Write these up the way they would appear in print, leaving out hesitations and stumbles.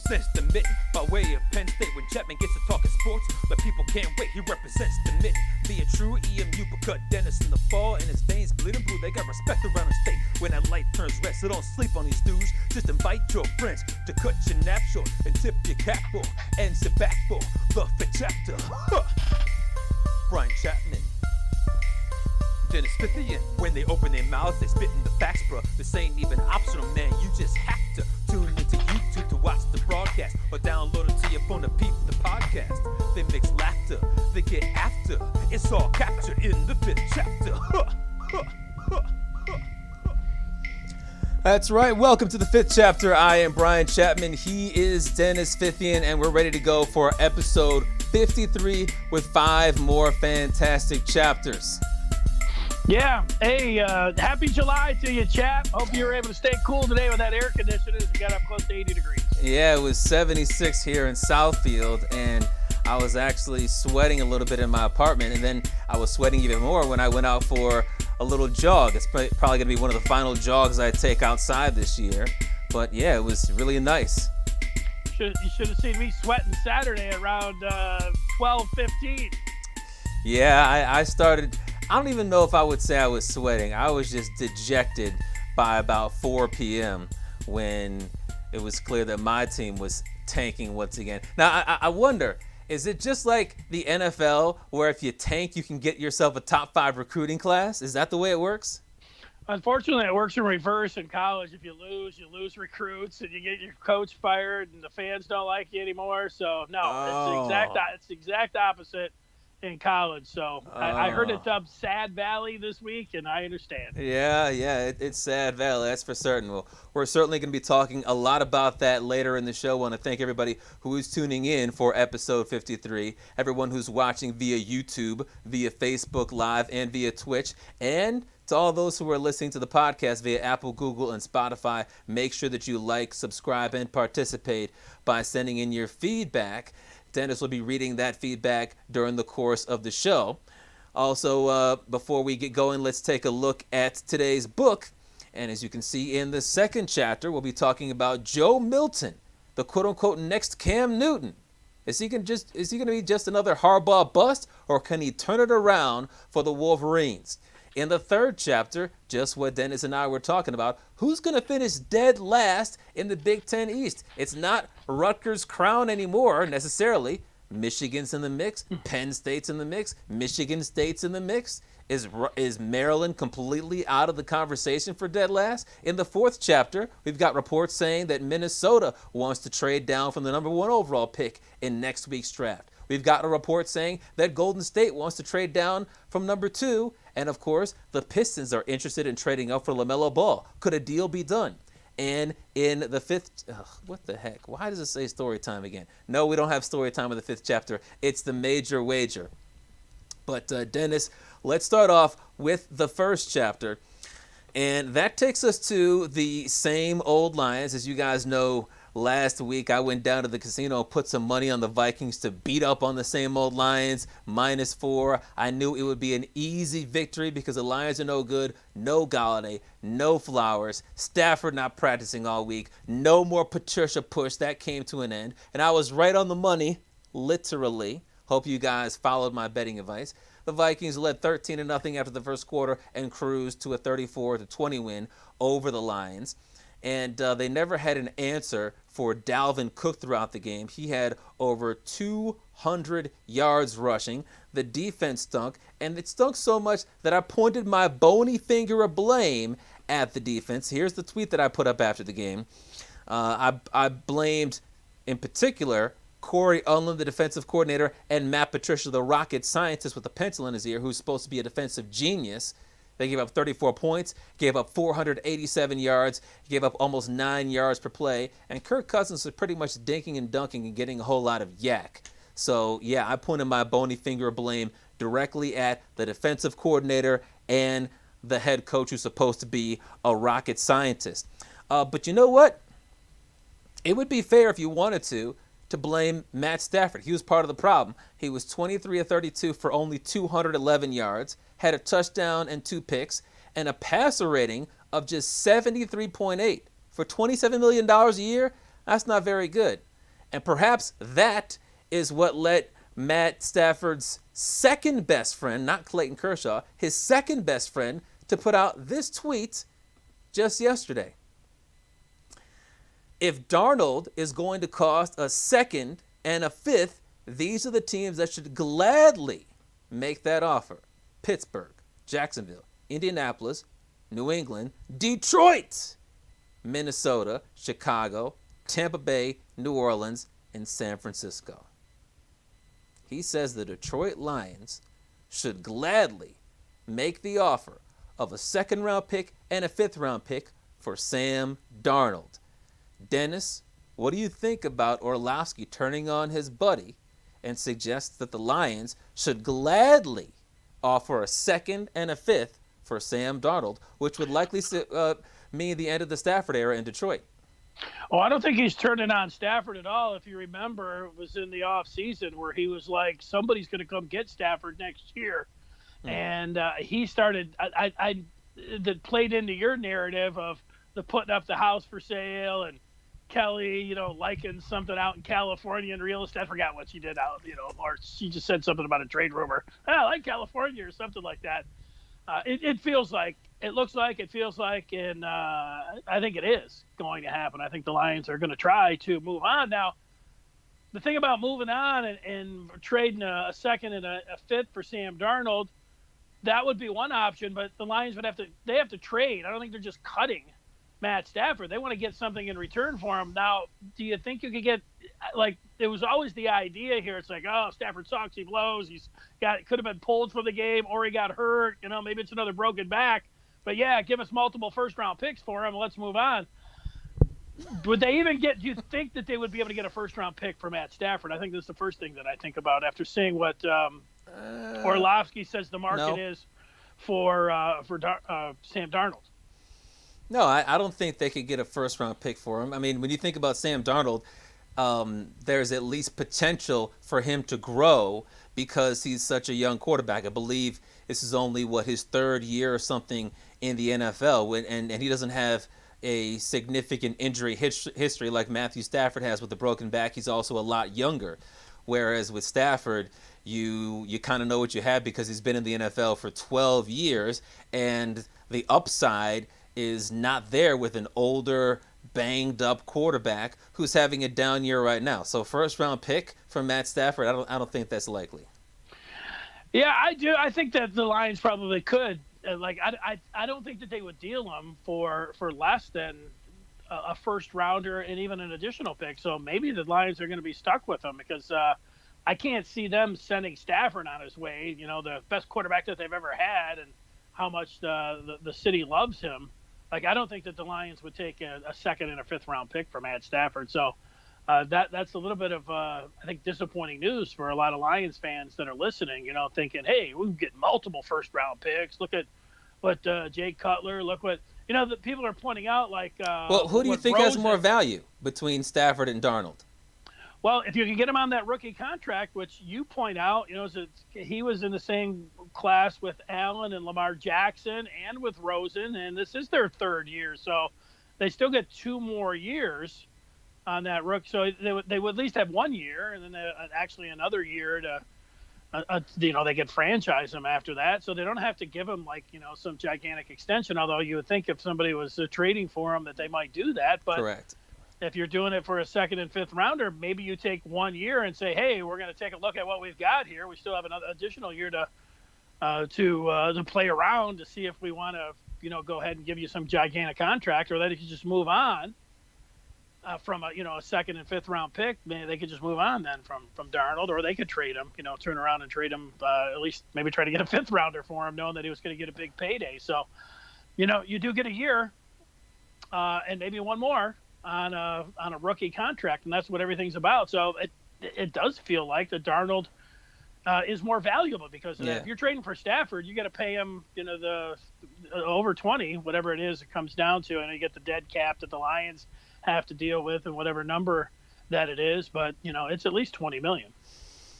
represents the mitten by way of Penn State. When Chapman gets to talking sports, the people can't wait. He represents the mitten. Be a true EMU, but cut Dennis in the fall, and his veins bleeding blue. They got respect around the state when that light turns red. So don't sleep on these dudes. Just invite your friends to cut your nap short and tip your cap for and sit back for the Fith chapter. Huh. Brian Chapman. Dennis Fithian. When they open their mouths, they spit in the facts, bro. This ain't even optional, man. You just have to tune into YouTube to watch the broadcast or download it to your phone to peep the podcast. They mix laughter, they get after. It's all captured in the Fith chapter. That's right. Welcome to the Fith chapter. I am Brian Chapman. He is Dennis Fithian, and we're ready to go for episode 53 with 5 more fantastic chapters. Yeah. Hey, happy July to you, chap. Hope you were able to stay cool today with that air conditioner as we got up close to 80 degrees. Yeah, it was 76 here in Southfield, and I was actually sweating a little bit in my apartment, and then I was sweating even more when I went out for a little jog. It's probably going to be one of the final jogs I take outside this year. But yeah, it was really nice. You should have seen me sweating Saturday around 12:15. Yeah, I started. I don't even know if I would say I was sweating. I was just dejected by about 4 p.m. when it was clear that my team was tanking once again. Now, I wonder, is it just like the NFL where if you tank, you can get yourself a top 5 recruiting class? Is that the way it works? Unfortunately, it works in reverse in college. If you lose recruits, and you get your coach fired, and the fans don't like you anymore. So, no, it's the exact opposite in college. So I heard it dubbed Sad Valley this week, and I understand. Yeah, it's Sad Valley, that's for certain. Well, we're certainly going to be talking a lot about that later in the show. I want to thank everybody who is tuning in for episode 53, everyone who's watching via YouTube, via Facebook Live, and via Twitch, and to all those who are listening to the podcast via Apple, Google, and Spotify. Make sure that you like, subscribe, and participate by sending in your feedback. Dennis will be reading that feedback during the course of the show. Also, before we get going, let's take a look at today's book. And as you can see in the second chapter, we'll be talking about Joe Milton, the quote-unquote next Cam Newton. Is he going to be just another Harbaugh bust, or can he turn it around for the Wolverines? In the third chapter, just what Dennis and I were talking about, who's going to finish dead last in the Big Ten East? It's not Rutgers' crown anymore, necessarily. Michigan's in the mix. Penn State's in the mix. Michigan State's in the mix. Is Maryland completely out of the conversation for dead last? In the fourth chapter, we've got reports saying that Minnesota wants to trade down from the number 1 overall pick in next week's draft. We've got a report saying that Golden State wants to trade down from number 2. And, of course, the Pistons are interested in trading up for LaMelo Ball. Could a deal be done? And in the fifth... what the heck? Why does it say story time again? No, we don't have story time in the 5th chapter. It's the major wager. But, Dennis, let's start off with the first chapter. And that takes us to the same old Lions. As you guys know, last week I went down to the casino and put some money on the Vikings to beat up on the same old Lions, -4. I knew it would be an easy victory because the Lions are no good. No Galladay, no Flowers, Stafford not practicing all week, no more Patricia push. That came to an end. And I was right on the money, literally. Hope you guys followed my betting advice. The Vikings led 13-0 after the first quarter and cruised to a 34-20 win over the Lions. And they never had an answer for Dalvin Cook throughout the game. He had over 200 yards rushing. The defense stunk, and it stunk so much that I pointed my bony finger of blame at the defense. Here's the tweet that I put up after the game. I blamed, in particular, Corey Unlin, the defensive coordinator, and Matt Patricia, the rocket scientist with a pencil in his ear, who's supposed to be a defensive genius. They gave up 34 points, gave up 487 yards, gave up almost 9 yards per play, and Kirk Cousins was pretty much dinking and dunking and getting a whole lot of yak. So, yeah, I pointed my bony finger of blame directly at the defensive coordinator and the head coach who's supposed to be a rocket scientist. But you know what? It would be fair if you wanted to blame Matt Stafford. He was part of the problem. He was 23 of 32 for only 211 yards, had a touchdown and 2 picks, and a passer rating of just 73.8. For $27 million a year, that's not very good. And perhaps that is what led Matt Stafford's second best friend, not Clayton Kershaw, his second best friend, to put out this tweet just yesterday. If Darnold is going to cost a second and a fifth, these are the teams that should gladly make that offer. Pittsburgh, Jacksonville, Indianapolis, New England, Detroit, Minnesota, Chicago, Tampa Bay, New Orleans, and San Francisco. He says the Detroit Lions should gladly make the offer of a second-round pick and a fifth-round pick for Sam Darnold. Dennis, what do you think about Orlovsky turning on his buddy and suggests that the Lions should gladly offer a second and a fifth for Sam Darnold, which would likely mean the end of the Stafford era in Detroit? Oh, I don't think he's turning on Stafford at all. If you remember, it was in the offseason where he was like, somebody's going to come get Stafford next year. And he started that played into your narrative of the putting up the house for sale and Kelly, liking something out in California in real estate. I forgot what she did out, or she just said something about a trade rumor. I like California or something like that. It feels like, it looks like, it feels like, and I think it is going to happen. I think the Lions are going to try to move on. Now, the thing about moving on and trading a second and a fifth for Sam Darnold, that would be one option, but the Lions would have to trade. I don't think they're just cutting Matt Stafford. They want to get something in return for him. Now, do you think you could get, it was always the idea here. It's like, oh, Stafford sucks. He blows. Could have been pulled from the game or he got hurt. Maybe it's another broken back. But yeah, give us multiple first-round picks for him and let's move on. Would they even do you think that they would be able to get a first-round pick for Matt Stafford? I think that's the first thing that I think about after seeing what Orlovsky says the market is for Sam Darnold. No, I don't think they could get a first-round pick for him. I mean, when you think about Sam Darnold, there's at least potential for him to grow because he's such a young quarterback. I believe this is only, his third year or something in the NFL, and he doesn't have a significant injury history like Matthew Stafford has with the broken back. He's also a lot younger, whereas with Stafford, you kind of know what you have because he's been in the NFL for 12 years, and the upside is not there with an older, banged-up quarterback who's having a down year right now. So first-round pick for Matt Stafford, I don't think that's likely. Yeah, I do. I think that the Lions probably could. I don't think that they would deal him for less than a first-rounder and even an additional pick. So maybe the Lions are going to be stuck with him because I can't see them sending Stafford on his way, the best quarterback that they've ever had and how much the city loves him. I don't think that the Lions would take a second and a fifth-round pick for Matt Stafford. So that's a little bit of, I think, disappointing news for a lot of Lions fans that are listening, thinking, hey, we can get multiple first-round picks. Look at what Jay Cutler, look what, the people are pointing out well, who do you think has more value between Stafford and Darnold? Well, if you can get him on that rookie contract, which you point out, he was in the same class with Allen and Lamar Jackson and with Rosen, and this is their third year. So they still get 2 more years on that rookie. So they would at least have 1 year, and then actually another year to, they could franchise him after that. So they don't have to give him some gigantic extension, although you would think if somebody was trading for him that they might do that. But correct. If you're doing it for a second and fifth rounder, maybe you take 1 year and say, hey, we're going to take a look at what we've got here. We still have another additional year to play around to see if we want to, go ahead and give you some gigantic contract, or that if you just move on from a second and fifth round pick, maybe they could just move on then from Darnold, or they could trade him, turn around and trade him, at least maybe try to get a fifth rounder for him, knowing that he was going to get a big payday. So, you do get a year and maybe 1 more on a rookie contract, and that's what everything's about. So it does feel like that Darnold is more valuable because if you're trading for Stafford, you got to pay him, the over 20, whatever it is, it comes down to, and you get the dead cap that the Lions have to deal with, and whatever number that it is. But it's at least $20 million.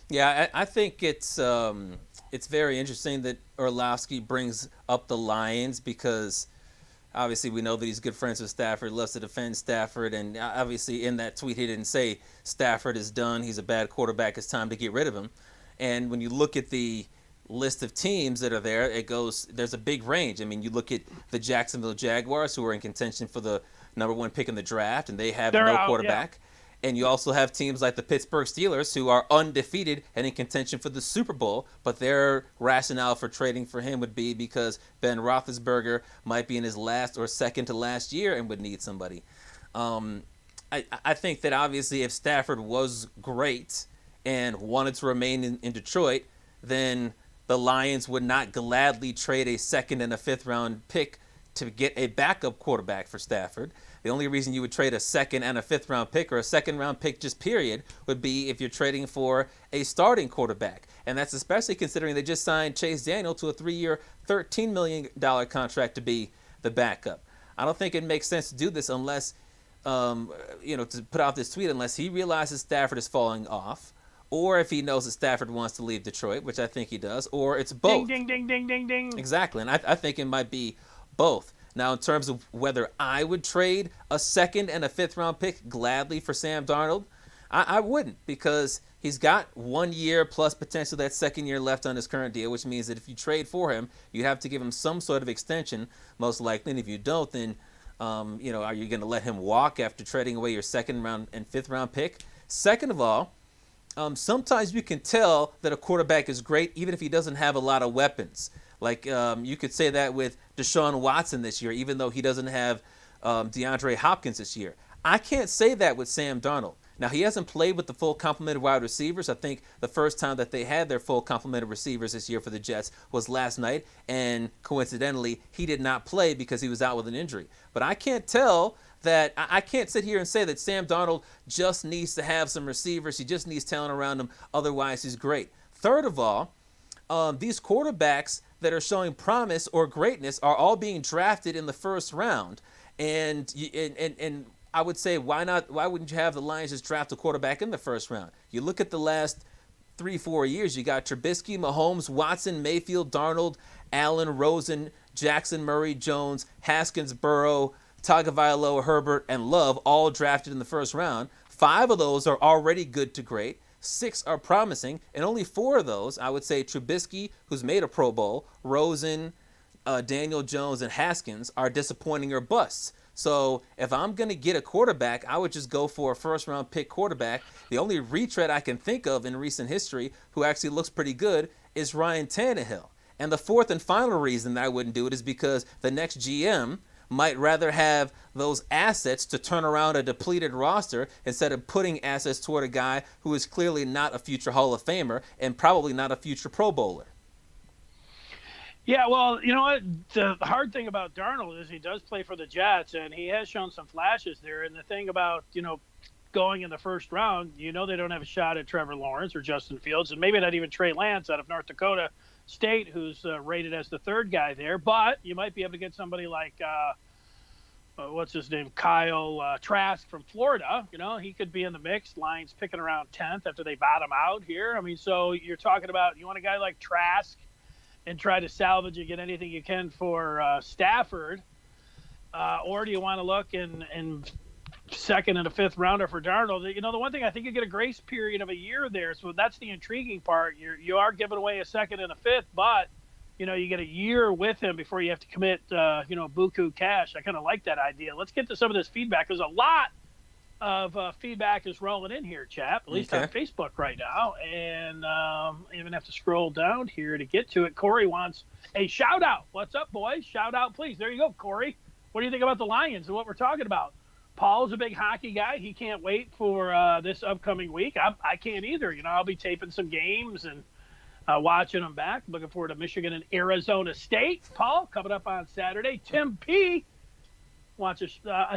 Yeah, I think it's very interesting that Orlovsky brings up the Lions because Obviously, we know that he's good friends with Stafford, loves to defend Stafford, and obviously in that tweet he didn't say Stafford is done, he's a bad quarterback, it's time to get rid of him. And when you look at the list of teams that are there, there's a big range. I mean, you look at the Jacksonville Jaguars, who are in contention for the number one pick in the draft, and they have no quarterback. Yeah. And you also have teams like the Pittsburgh Steelers, who are undefeated and in contention for the Super Bowl, but their rationale for trading for him would be because Ben Roethlisberger might be in his last or second to last year and would need somebody. I think that obviously if Stafford was great and wanted to remain in Detroit, then the Lions would not gladly trade a second and a fifth round pick to get a backup quarterback for Stafford. The only reason you would trade a second and a fifth round pick, or a second round pick just period, would be if you're trading for a starting quarterback. And that's especially considering they just signed Chase Daniel to a 3-year, $13 million contract to be the backup. I don't think it makes sense to do this unless, to put out this tweet, unless he realizes Stafford is falling off, or if he knows that Stafford wants to leave Detroit, which I think he does, or it's both. Ding, ding, ding, ding, ding, ding. Exactly, and I think it might be both. Now, in terms of whether I would trade a second and a fifth round pick gladly for Sam Darnold, I wouldn't, because he's got 1 year plus potential that second year left on his current deal, which means that if you trade for him, you have to give him some sort of extension, most likely. And if you don't, then are you going to let him walk after trading away your second round and fifth round pick? Second of all, sometimes you can tell that a quarterback is great even if he doesn't have a lot of weapons. Like you could say that with Deshaun Watson this year, even though he doesn't have DeAndre Hopkins this year. I can't say that with Sam Darnold. Now, he hasn't played with the full complement of wide receivers. I think the first time that they had their full complement of receivers this year for the Jets was last night, and coincidentally, he did not play because he was out with an injury. But I can't sit here and say that Sam Darnold just needs to have some receivers. He just needs talent around him. Otherwise, he's great. Third of all, these quarterbacks that are showing promise or greatness are all being drafted in the first round. And I would say, why wouldn't you have the Lions just draft a quarterback in the first round? You look at the last 3-4 years, you got Trubisky, Mahomes, Watson, Mayfield, Darnold, Allen, Rosen, Jackson, Murray, Jones, Haskins, Burrow, Tagovailoa, Herbert, and Love all drafted in the first round. 5 of those are already good to great. 6 are promising, and only 4 of those, I would say Trubisky, who's made a Pro Bowl, Rosen, Daniel Jones, and Haskins, are disappointing or busts. So if I'm going to get a quarterback, I would just go for a first-round pick quarterback. The only retread I can think of in recent history who actually looks pretty good is Ryan Tannehill. And the fourth and final reason that I wouldn't do it is because the next GM might rather have those assets to turn around a depleted roster instead of putting assets toward a guy who is clearly not a future Hall of Famer and probably not a future Pro Bowler. Yeah, well, you know what? The hard thing about Darnold is he does play for the Jets, and he has shown some flashes there. And the thing about, going in the first round, they don't have a shot at Trevor Lawrence or Justin Fields, and maybe not even Trey Lance out of North Dakota State, who's rated as the third guy there. But you might be able to get somebody like, what's his name, Kyle Trask from Florida. He could be in the mix. Lions picking around 10th after they bottom out here. I mean, so you're talking about, you want a guy like Trask and try to salvage and get anything you can for Stafford, or do you want to look in second and a fifth rounder for Darnold? The one thing, I think you get a grace period of a year there, so that's the intriguing part. You are giving away a second and a fifth, but you get a year with him before you have to commit buku cash. I kind of like that idea. Let's get to some of this feedback. There's a lot of feedback is rolling in here, chap, at least on Facebook right now. And I even have to scroll down here to get to it. Corey wants a shout out. What's up, boys? Shout out, please. There you go, Corey. What do you think about the Lions and what we're talking about? Paul's a big hockey guy. He can't wait for this upcoming week. I can't either. I'll be taping some games and watching them back. Looking forward to Michigan and Arizona State. Paul, coming up on Saturday. Tim P.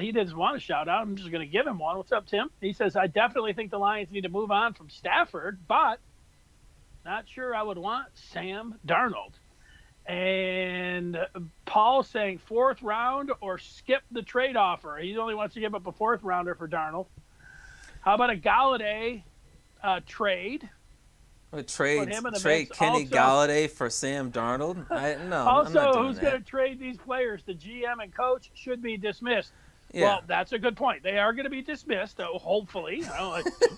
he doesn't want a shout out. I'm just going to give him one. What's up, Tim? He says, I definitely think the Lions need to move on from Stafford, but not sure I would want Sam Darnold. And Paul saying 4th round or skip the trade offer. He only wants to give up a 4th rounder for Darnold. How about a Galladay trade? Trade him in the trade mix. Kenny Galladay for Sam Darnold? I'm not Also, doing who's that. going to trade these players? The GM and coach should be dismissed. Yeah. Well, that's a good point. They are going to be dismissed, hopefully.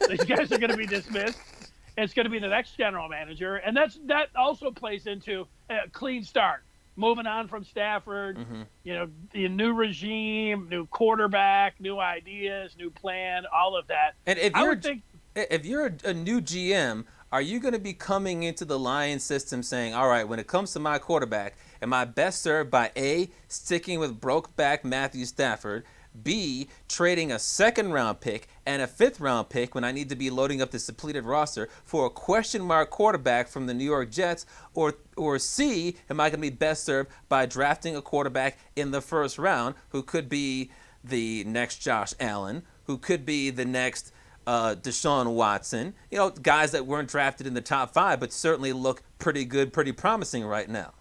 These guys are going to be dismissed. It's going to be the next general manager. And that also plays into a clean start. Moving on from Stafford, the new regime, new quarterback, new ideas, new plan, all of that. And if you're a new GM, are you going to be coming into the Lions system saying, all right, when it comes to my quarterback, am I best served by A, sticking with broke-back Matthew Stafford, B, trading a second-round pick and a fifth-round pick when I need to be loading up this depleted roster for a question mark quarterback from the New York Jets, or C, am I going to be best served by drafting a quarterback in the first round who could be the next Josh Allen, who could be the next Deshaun Watson, guys that weren't drafted in the top 5 but certainly look pretty good, pretty promising right now.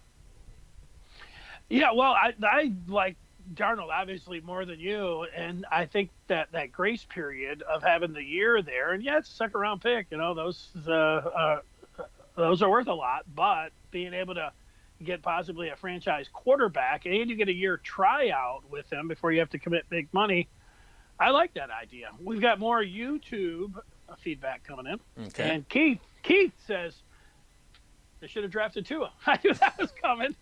Yeah, well, I like Darnold obviously more than you, and I think that grace period of having the year there, and yeah, it's a second round pick. Those are worth a lot, but being able to get possibly a franchise quarterback and you get a year tryout with him before you have to commit big money, I like that idea. We've got more YouTube feedback coming in, okay. And Keith says they should have drafted Tua. I knew that was coming.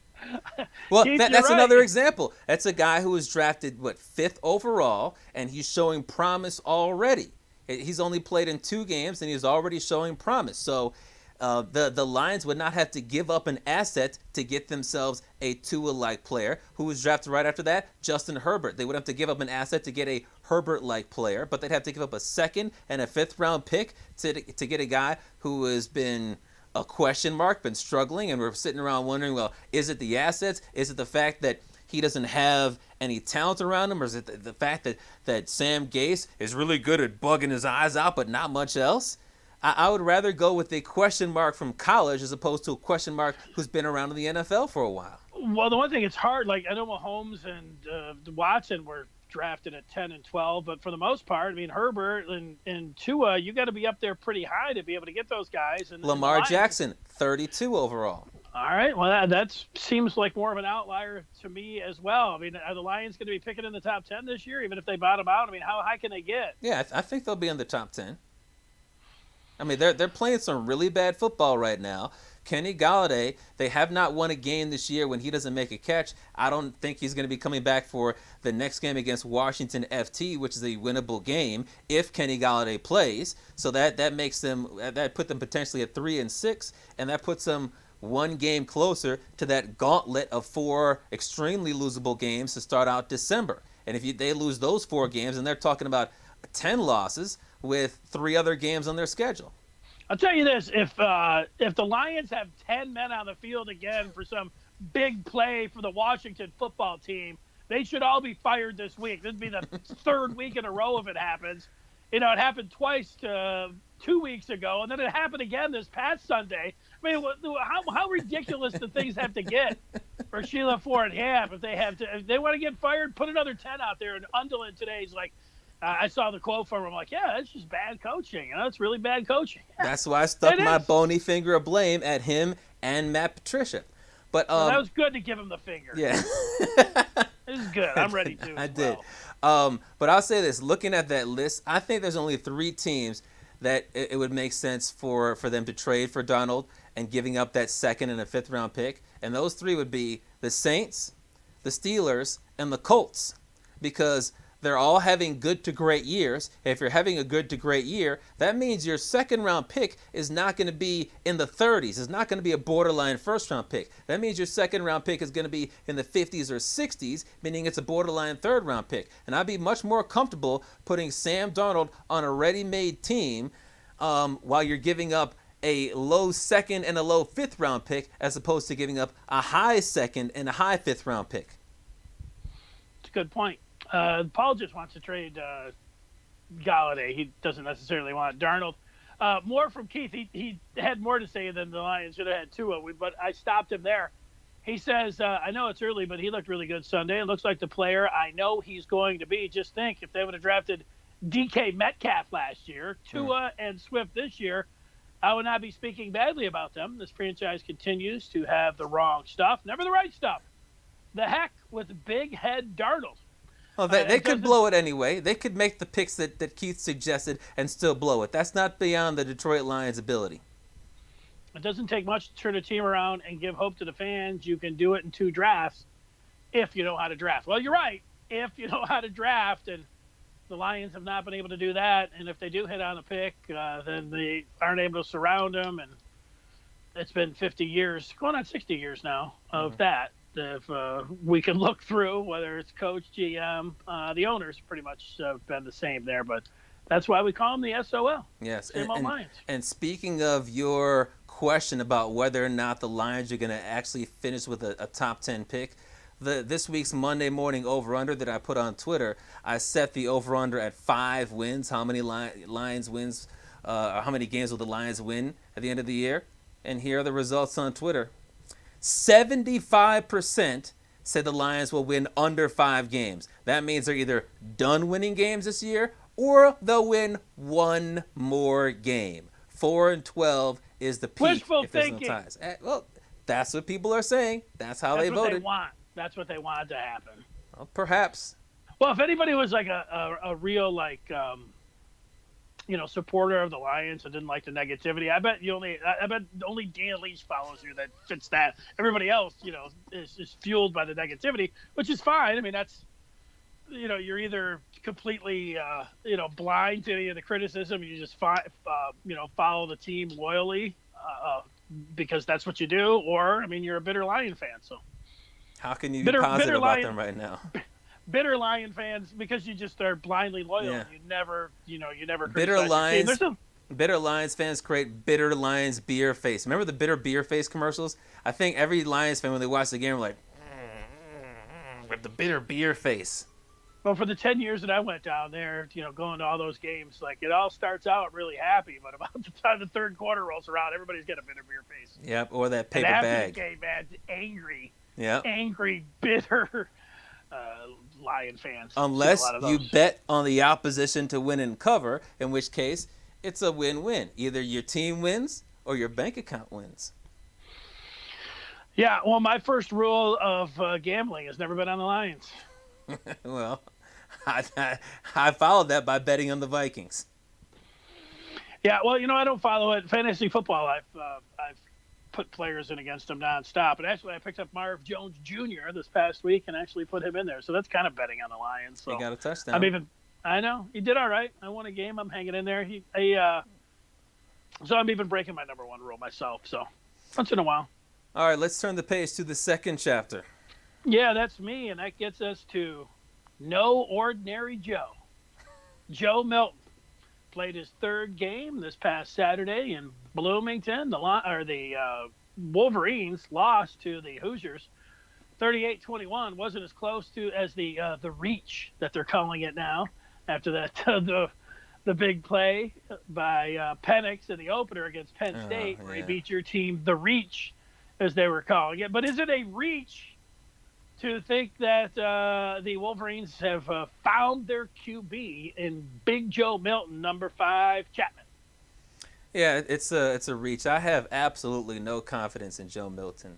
Well, Keith, that's right. another example. That's a guy who was drafted, 5th overall, and he's showing promise already. He's only played in 2 games, and he's already showing promise. So the Lions would not have to give up an asset to get themselves a Tua-like player. Who was drafted right after that? Justin Herbert. They would have to give up an asset to get a Herbert-like player, but they'd have to give up a 2nd and a 5th-round pick to get a guy who has been a question mark, been struggling, and we're sitting around wondering, well, is it the assets? Is it the fact that he doesn't have any talent around him? Or is it the fact that Sam Gase is really good at bugging his eyes out but not much else? I would rather go with a question mark from college as opposed to a question mark who's been around in the NFL for a while. Well, the one thing, it's hard. Like, I know Mahomes and Watson were drafted at 10 and 12, but for the most part, I mean, Herbert and Tua, you got to be up there pretty high to be able to get those guys. And Lamar Jackson, 32 overall. All right, well, that seems like more of an outlier to me as well. I mean, are the Lions going to be picking in the top 10 this year, even if they bottom out? I mean, how high can they get? Yeah, I think they'll be in the top 10. I mean, they're playing some really bad football right now. Kenny Galladay, they have not won a game this year when he doesn't make a catch. I don't think he's going to be coming back for the next game against Washington FT, which is a winnable game if Kenny Galladay plays. So that put them potentially at 3-6, and that puts them one game closer to that gauntlet of 4 extremely losable games to start out December. And if they lose those 4 games, and they're talking about 10 losses with 3 other games on their schedule. I'll tell you this: if the Lions have 10 men on the field again for some big play for the Washington football team, they should all be fired this week. This would be the 3rd week in a row if it happens. It happened twice 2 weeks ago, and then it happened again this past Sunday. I mean, how ridiculous do things have to get for Sheila Ford Hamp if they want to get fired? Put another 10 out there. And Untitled today's like. I saw the quote from him. I'm like, yeah, that's just bad coaching. It's really bad coaching. Yeah. That's why I stuck my bony finger of blame at him and Matt Patricia. But that was good to give him the finger. Yeah. This is good. I'm ready to. I did. But I'll say this. Looking at that list, I think there's only 3 teams that it would make sense for them to trade for Darnold and giving up that 2nd and a 5th-round pick. And those 3 would be the Saints, the Steelers, and the Colts. Because they're all having good to great years. If you're having a good to great year, that means your 2nd-round pick is not going to be in the 30s. It's not going to be a borderline 1st-round pick. That means your 2nd-round pick is going to be in the 50s or 60s, meaning it's a borderline 3rd-round pick. And I'd be much more comfortable putting Sam Darnold on a ready-made team while you're giving up a low 2nd and a low 5th-round pick as opposed to giving up a high 2nd and a high 5th-round pick. It's a good point. Paul just wants to trade Galladay. He doesn't necessarily want Darnold. More from Keith. He had more to say than the Lions should have had Tua, but I stopped him there. He says, I know it's early, but he looked really good Sunday. It looks like the player I know he's going to be. Just think, if they would have drafted DK Metcalf last year, Tua and Swift this year, I would not be speaking badly about them. This franchise continues to have the wrong stuff, never the right stuff. The heck with big head Darnold. Well, they could blow it anyway. They could make the picks that Keith suggested and still blow it. That's not beyond the Detroit Lions' ability. It doesn't take much to turn a team around and give hope to the fans. You can do it in 2 drafts if you know how to draft. Well, you're right. If you know how to draft, and the Lions have not been able to do that, and if they do hit on a pick, then they aren't able to surround them, and it's been 50 years, going on 60 years now, of that. If we can look through, whether it's coach, GM, the owners pretty much have been the same there, but that's why we call them the SOL. Yes, Same old Lions. And speaking of your question about whether or not the Lions are going to actually finish with a top 10 pick, this week's Monday morning over-under that I put on Twitter, I set the over-under at 5 wins. How many Lions wins, or how many games will the Lions win at the end of the year? And here are the results on Twitter. 75% said the Lions will win under 5 games. That means they're either done winning games this year or they'll win 1 more game. 4-12 is the peak. Wishful if there's thinking. No ties. Well, that's what people are saying. That's how they voted. They want. That's what they wanted to happen. Well, perhaps. Well, if anybody was like a real supporter of the Lions and didn't like the negativity, I bet only Dan Leach follows you that fits that. Everybody else, is fueled by the negativity, which is fine. I mean, that's, you're either completely, blind to any of the criticism, and you just follow the team loyally because that's what you do, or, I mean, you're a bitter Lion fan. So how can you be positive about them right now? Bitter Lion fans, because you just are blindly loyal. Yeah. You never bitter Lions. Bitter Lions fans create bitter Lions beer face. Remember the bitter beer face commercials? I think every Lions fan, when they watch the game, were like, with the bitter beer face. Well, for the 10 years that I went down there, going to all those games, like, it all starts out really happy, but about the time the third quarter rolls around, everybody's got a bitter beer face. Yep, or that paper and bag. The game, man, angry. Yeah. Angry, bitter Lion fans. Unless you bet on the opposition to win and cover, in which case it's a win-win. Either your team wins or your bank account wins. Yeah, well, my first rule of gambling has never been on the Lions. Well, I followed that by betting on the Vikings. Yeah, well, I don't follow it. Fantasy football, I've put players in against them nonstop. And actually, I picked up Marv Jones Jr. this past week and actually put him in there. So that's kind of betting on the Lions. So he got a touchdown. I know he did all right. I won a game. I'm hanging in there. So I'm even breaking my number 1 rule myself. So once in a while. All right, let's turn the page to the second chapter. Yeah, that's me, and that gets us to No Ordinary Joe. Joe Milton played his 3rd game this past Saturday in Bloomington. The Wolverines lost to the Hoosiers 38-21. Wasn't as close as the reach that they're calling it now after that the big play by Penix in the opener against Penn State, where he beat your team, the reach, as they were calling it. But is it a reach to think that the Wolverines have found their QB in Big Joe Milton, number 5, Chapman? Yeah, it's a reach. I have absolutely no confidence in Joe Milton.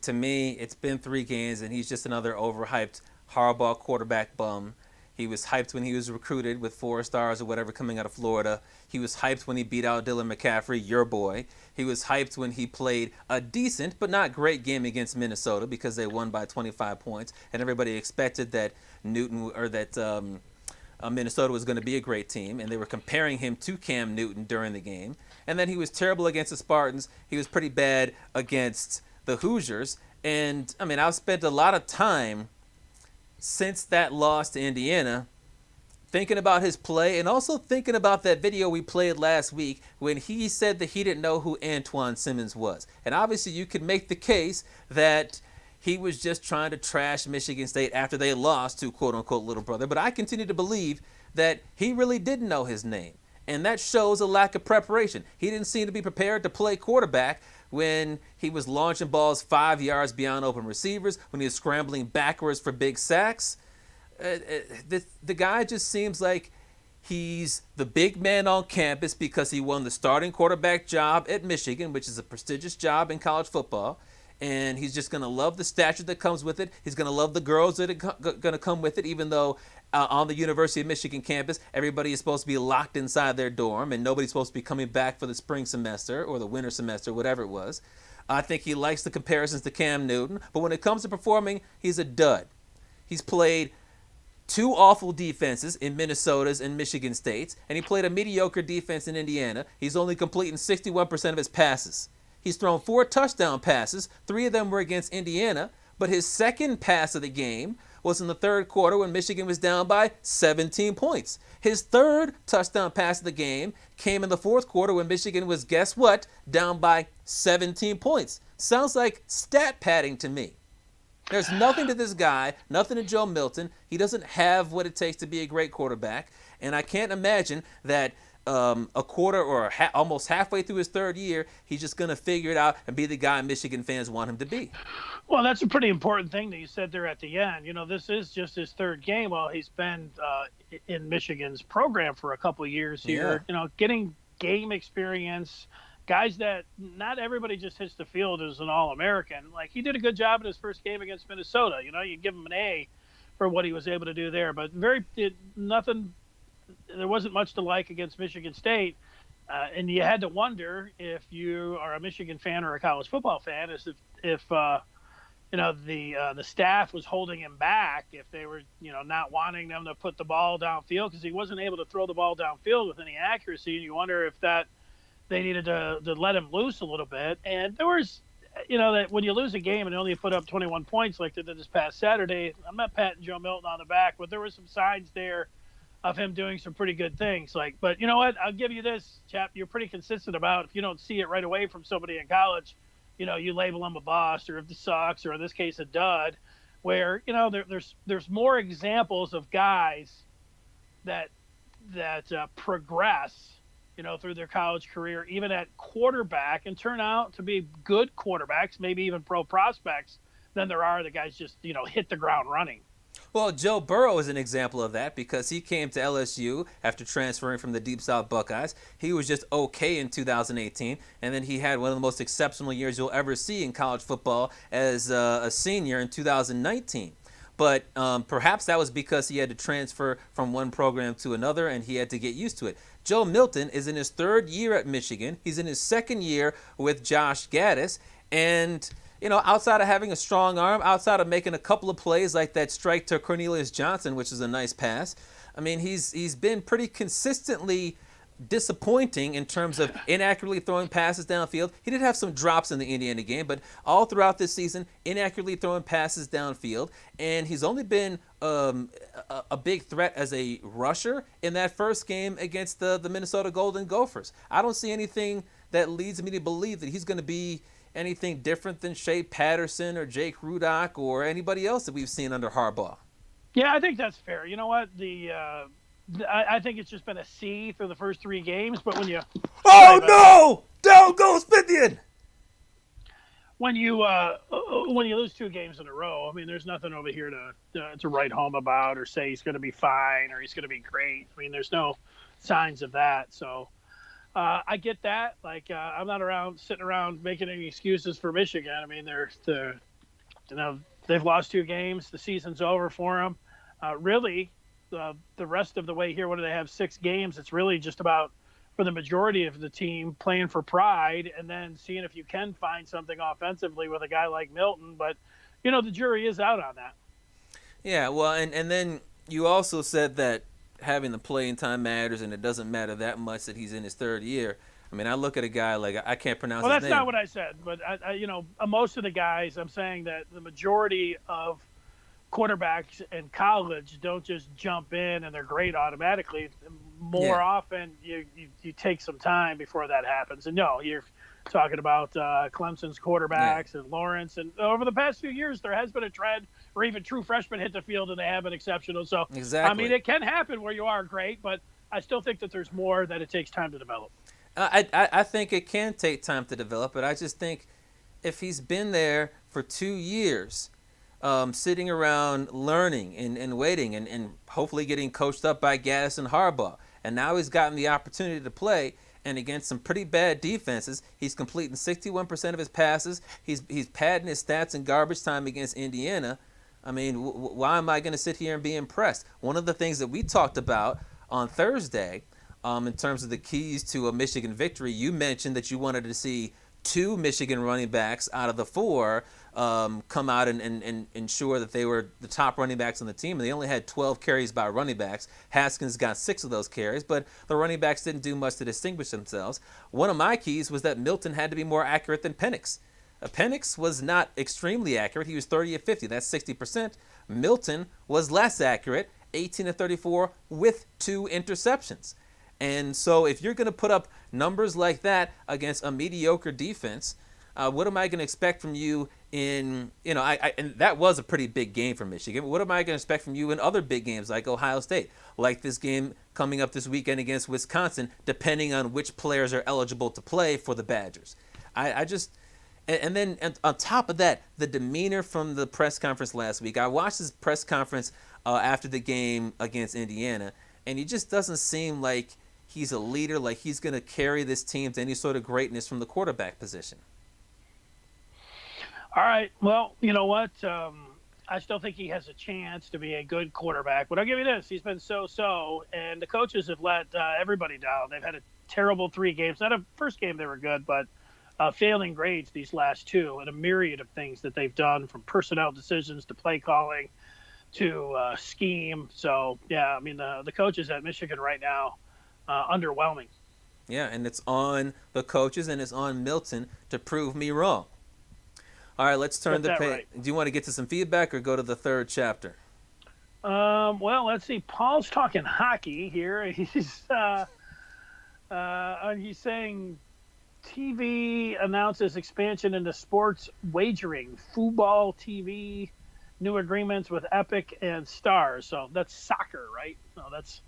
To me, it's been 3 games, and he's just another overhyped Harbaugh quarterback bum. He was hyped when he was recruited with 4 stars or whatever coming out of Florida. He was hyped when he beat out Dylan McCaffrey, your boy. He was hyped when he played a decent but not great game against Minnesota because they won by 25 points, and everybody expected that Minnesota was going to be a great team, and they were comparing him to Cam Newton during the game. And then he was terrible against the Spartans. He was pretty bad against the Hoosiers. And, I mean, I've spent a lot of time since that loss to Indiana thinking about his play and also thinking about that video we played last week when he said that he didn't know who Antoine Simmons was. And obviously you could make the case that he was just trying to trash Michigan State after they lost to quote-unquote little brother. But I continue to believe that he really didn't know his name. And that shows a lack of preparation. He didn't seem to be prepared to play quarterback when he was launching balls 5 yards beyond open receivers, when he was scrambling backwards for big sacks. The guy just seems like He's the big man on campus because he won the starting quarterback job at Michigan, which is a prestigious job in college football. And he's just going to love the stature that comes with it. He's going to love the girls that are going to come with it, even though on the University of Michigan campus, everybody is supposed to be locked inside their dorm and nobody's supposed to be coming back for the spring semester or the winter semester, whatever it was. I think he likes the comparisons to Cam Newton. But when it comes to performing, he's a dud. He's played two awful defenses in Minnesota's and Michigan State's, and he played a mediocre defense in Indiana. He's only completing 61% of his passes. He's thrown 4 touchdown passes. 3 of them were against Indiana, but his second pass of the game was in the third quarter when Michigan was down by 17 points. His third touchdown pass of the game came in the fourth quarter when Michigan was, guess what, down by 17 points. Sounds like stat padding to me. There's nothing to this guy, nothing to Joe Milton. He doesn't have what it takes to be a great quarterback. And I can't imagine that a quarter or almost halfway through his third year, he's just going to figure it out and be the guy Michigan fans want him to be. Well, that's a pretty important thing that you said there at the end. You know, this is just his third game. Well, he's been in Michigan's program for a couple of years here. Yeah. You know, getting game experience, guys that not everybody just hits the field as an All-American. Like, he did a good job in his first game against Minnesota. You know, you give him an A for what he was able to do there. But there wasn't much to like against Michigan State. And you had to wonder, if you are a Michigan fan or a college football fan, is if the staff was holding him back, if they were, not wanting them to put the ball downfield, because he wasn't able to throw the ball downfield with any accuracy. And you wonder if that they needed to let him loose a little bit. And there was, that when you lose a game and only put up 21 points like they did this past Saturday, I'm not patting Joe Milton on the back, but there were some signs there of him doing some pretty good things. But you know what? I'll give you this, Chap. You're pretty consistent about, if you don't see it right away from somebody in college, you label them a bust, or if the sucks, or in this case a dud, where, there's more examples of guys that progress, through their college career, even at quarterback, and turn out to be good quarterbacks, maybe even pro prospects, than there are the guys just, hit the ground running. Well, Joe Burrow is an example of that because he came to LSU after transferring from the Deep South Buckeyes. He was just okay in 2018, and then he had one of the most exceptional years you'll ever see in college football as a senior in 2019. But perhaps that was because he had to transfer from one program to another, and he had to get used to it. Joe Milton is in his third year at Michigan. He's in his second year with Josh Gaddis, and outside of having a strong arm, outside of making a couple of plays like that strike to Cornelius Johnson, which is a nice pass, I mean, he's been pretty consistently disappointing in terms of inaccurately throwing passes downfield. He did have some drops in the Indiana game, but all throughout this season, inaccurately throwing passes downfield. And he's only been a big threat as a rusher in that first game against the Minnesota Golden Gophers. I don't see anything that leads me to believe that he's going to be anything different than Shea Patterson or Jake Rudock or anybody else that we've seen under Harbaugh. Yeah, I think that's fair. You know what? I think it's just been a C through the first 3 games, but when you... Oh, no! Down goes Fithian! When you lose 2 games in a row, I mean, there's nothing over here to write home about or say he's going to be fine or he's going to be great. I mean, there's no signs of that, so... I get that. I'm not sitting around making any excuses for Michigan. I mean, they've lost 2 games. The season's over for them. Really, the rest of the way here, what do they have? 6 games. It's really just about, for the majority of the team, playing for pride and then seeing if you can find something offensively with a guy like Milton. But, the jury is out on that. Yeah, well, and then you also said that having the playing time matters, and it doesn't matter that much that he's in his third year. I mean, I look at a guy like, I can't pronounce his name. Well, that's not what I said, but most of the guys, I'm saying that the majority of quarterbacks in college don't just jump in and they're great automatically. More often, you take some time before that happens. And no, you're talking about Clemson's quarterbacks and Lawrence, and over the past few years, there has been a trend where even true freshmen hit the field and they have been exceptional. So, exactly. I mean, it can happen where you are great, but I still think that there's more that it takes time to develop. I think it can take time to develop, but I just think if he's been there for 2 years, sitting around learning and waiting and hopefully getting coached up by Gaddis and Harbaugh, And now he's gotten the opportunity to play, and against some pretty bad defenses, he's completing 61% of his passes. He's padding his stats in garbage time against Indiana. I mean, why am I going to sit here and be impressed? One of the things that we talked about on Thursday, in terms of the keys to a Michigan victory, you mentioned that you wanted to see 2 Michigan running backs out of the 4 come out and ensure that they were the top running backs on the team. And they only had 12 carries by running backs. Haskins got 6 of those carries, but the running backs didn't do much to distinguish themselves. One of my keys was that Milton had to be more accurate than Penix. Penix was not extremely accurate. He was 30 of 50. That's 60%. Milton was less accurate, 18 of 34 with 2 interceptions. And so if you're going to put up numbers like that against a mediocre defense, what am I going to expect from you in, and that was a pretty big game for Michigan. What am I going to expect from you in other big games like Ohio State, like this game coming up this weekend against Wisconsin, depending on which players are eligible to play for the Badgers? And then on top of that, the demeanor from the press conference last week. I watched his press conference after the game against Indiana, and he just doesn't seem like he's a leader, like he's going to carry this team to any sort of greatness from the quarterback position. All right. Well, you know what? I still think he has a chance to be a good quarterback. But I'll give you this. He's been so-so, and the coaches have let everybody down. They've had a terrible 3 games. Not a first game they were good, but failing grades these last 2, and a myriad of things that they've done, from personnel decisions to play calling to scheme. So, yeah, I mean, the coaches at Michigan right now, underwhelming. Yeah, and it's on the coaches and it's on Milton to prove me wrong. All right, let's turn the page. Right. Do you want to get to some feedback or go to the 3rd chapter? Well, let's see. Paul's talking hockey here. He's saying TV announces expansion into sports wagering, football TV, new agreements with Epic and Stars. So that's soccer, right? No, that's,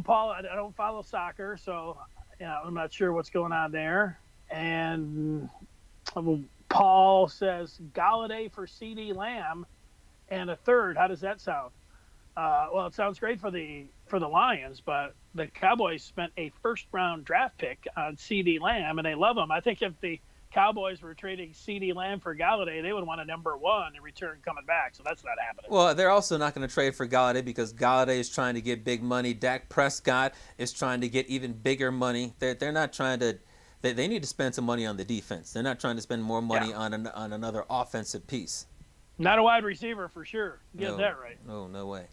Paul, I don't follow soccer, so I'm not sure what's going on there. And Paul says Galladay for CD Lamb and a 3rd. How does that sound? Well, it sounds great for the Lions, but the Cowboys spent a 1st-round draft pick on CD Lamb, and they love him. I think if the Cowboys were trading CD Lamb for Galladay, they would want a number 1 in return coming back, so that's not happening. Well, they're also not going to trade for Galladay because Galladay is trying to get big money. Dak Prescott is trying to get even bigger money. They're not trying to – they need to spend some money on the defense. They're not trying to spend more money on another offensive piece. Not a wide receiver for sure. Get that right. No way.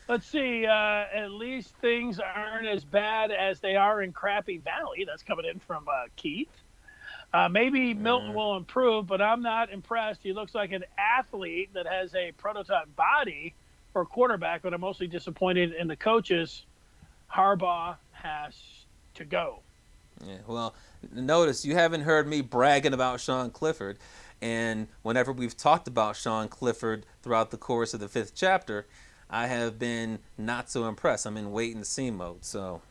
Let's see. At least things aren't as bad as they are in Crappy Valley. That's coming in from Keith. Maybe Milton will improve, but I'm not impressed. He looks like an athlete that has a prototype body for a quarterback, but I'm mostly disappointed in the coaches. Harbaugh has to go. Yeah, well, notice you haven't heard me bragging about Sean Clifford. And whenever we've talked about Sean Clifford throughout the course of the 5th chapter, I have been not so impressed. I'm in wait and see mode. So,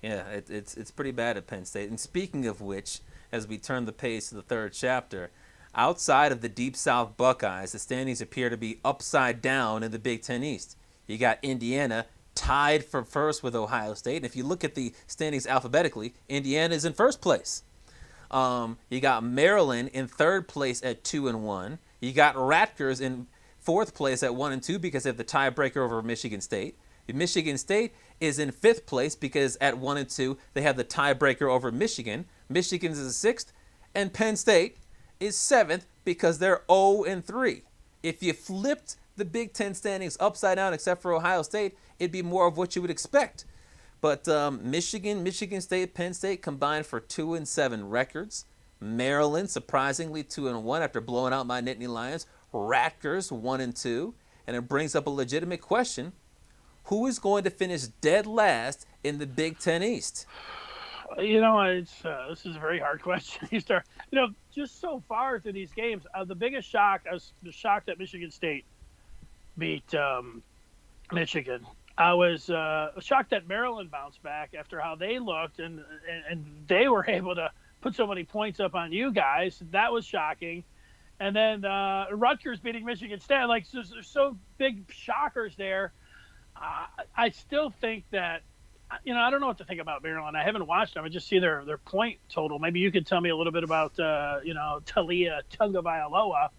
yeah, it's pretty bad at Penn State. And speaking of which, as we turn the page to the 3rd chapter, outside of the Deep South Buckeyes, the standings appear to be upside down in the Big Ten East. You got Indiana tied for 1st with Ohio State. And if you look at the standings alphabetically, Indiana is in 1st place. You got Maryland in 3rd place at 2-1. You got RATgers in 4th place at 1-2 because they have the tiebreaker over Michigan State. Michigan State is in 5th place because at 1-2 they have the tiebreaker over Michigan. Michigan's is 6th, and Penn State is 7th because they're 0-3. If you flipped the Big Ten standings upside down, except for Ohio State, it'd be more of what you would expect. But Michigan State, Penn State combined for 2-7 records. Maryland, surprisingly, 2-1 after blowing out my Nittany Lions. RATgers, 1-2. And it brings up a legitimate question. Who is going to finish dead last in the Big Ten East? This is a very hard question. Just so far through these games, the biggest shock, I was shocked that Michigan State beat Michigan. I was shocked that Maryland bounced back after how they looked, and they were able to put so many points up on you guys. That was shocking. And then Rutgers beating Michigan State. There's so big shockers there. I still think that I don't know what to think about Maryland. I haven't watched them. I just see their point total. Maybe you could tell me a little bit about, Talia Tagovailoa.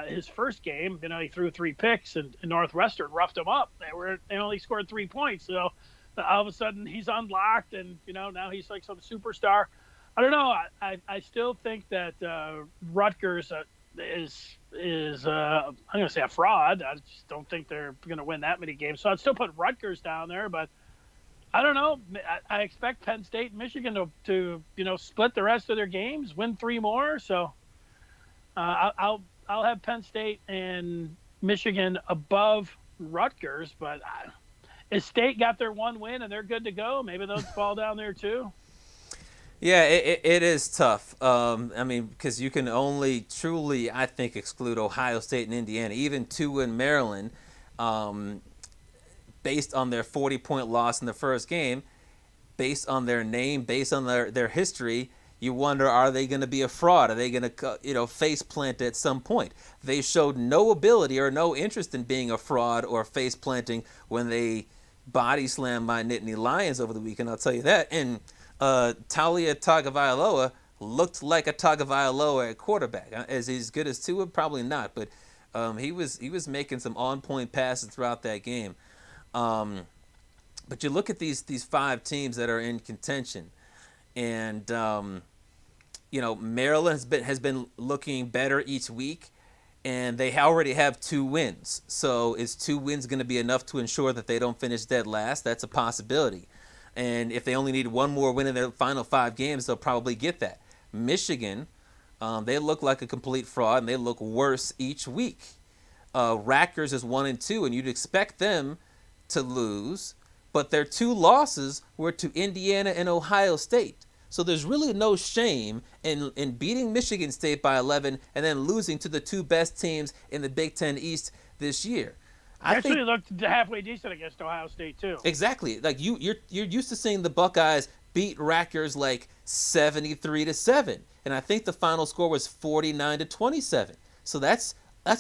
His first game, he threw 3 picks, and Northwestern roughed him up. They only scored 3 points. So all of a sudden he's unlocked, and now he's like some superstar. I don't know. I still think that Rutgers is I'm going to say a fraud. I just don't think they're going to win that many games. So I'd still put Rutgers down there, but I don't know. I expect Penn State and Michigan to split the rest of their games, win 3 more. So I'll have Penn State and Michigan above Rutgers, but if State got their 1 win and they're good to go, maybe they'll fall down there too. Yeah, it is tough. Because you can only truly, I think, exclude Ohio State and Indiana, even 2 in Maryland, based on their 40-point loss in the first game, based on their name, based on their history. You wonder, are they going to be a fraud? Are they going to, face plant at some point? They showed no ability or no interest in being a fraud or face planting when they body slammed my Nittany Lions over the weekend. I'll tell you that. And Talia Tagovailoa looked like a Tagovailoa at quarterback. Is he as good as Tua? Probably not, but he was making some on-point passes throughout that game. But you look at these 5 teams that are in contention, and Maryland has been looking better each week, and they already have 2 wins. So is 2 wins going to be enough to ensure that they don't finish dead last? That's a possibility. And if they only need 1 more win in their final 5 games, they'll probably get that. Michigan, they look like a complete fraud, and they look worse each week. RATgers is 1-2, and you'd expect them to lose, but their 2 losses were to Indiana and Ohio State. So there's really no shame in beating Michigan State by 11 and then losing to the 2 best teams in the Big Ten East this year. I actually looked halfway decent against Ohio State too. Exactly. Like you're used to seeing the Buckeyes beat Rutgers like 73-7, and I think the final score was 49-27. So that's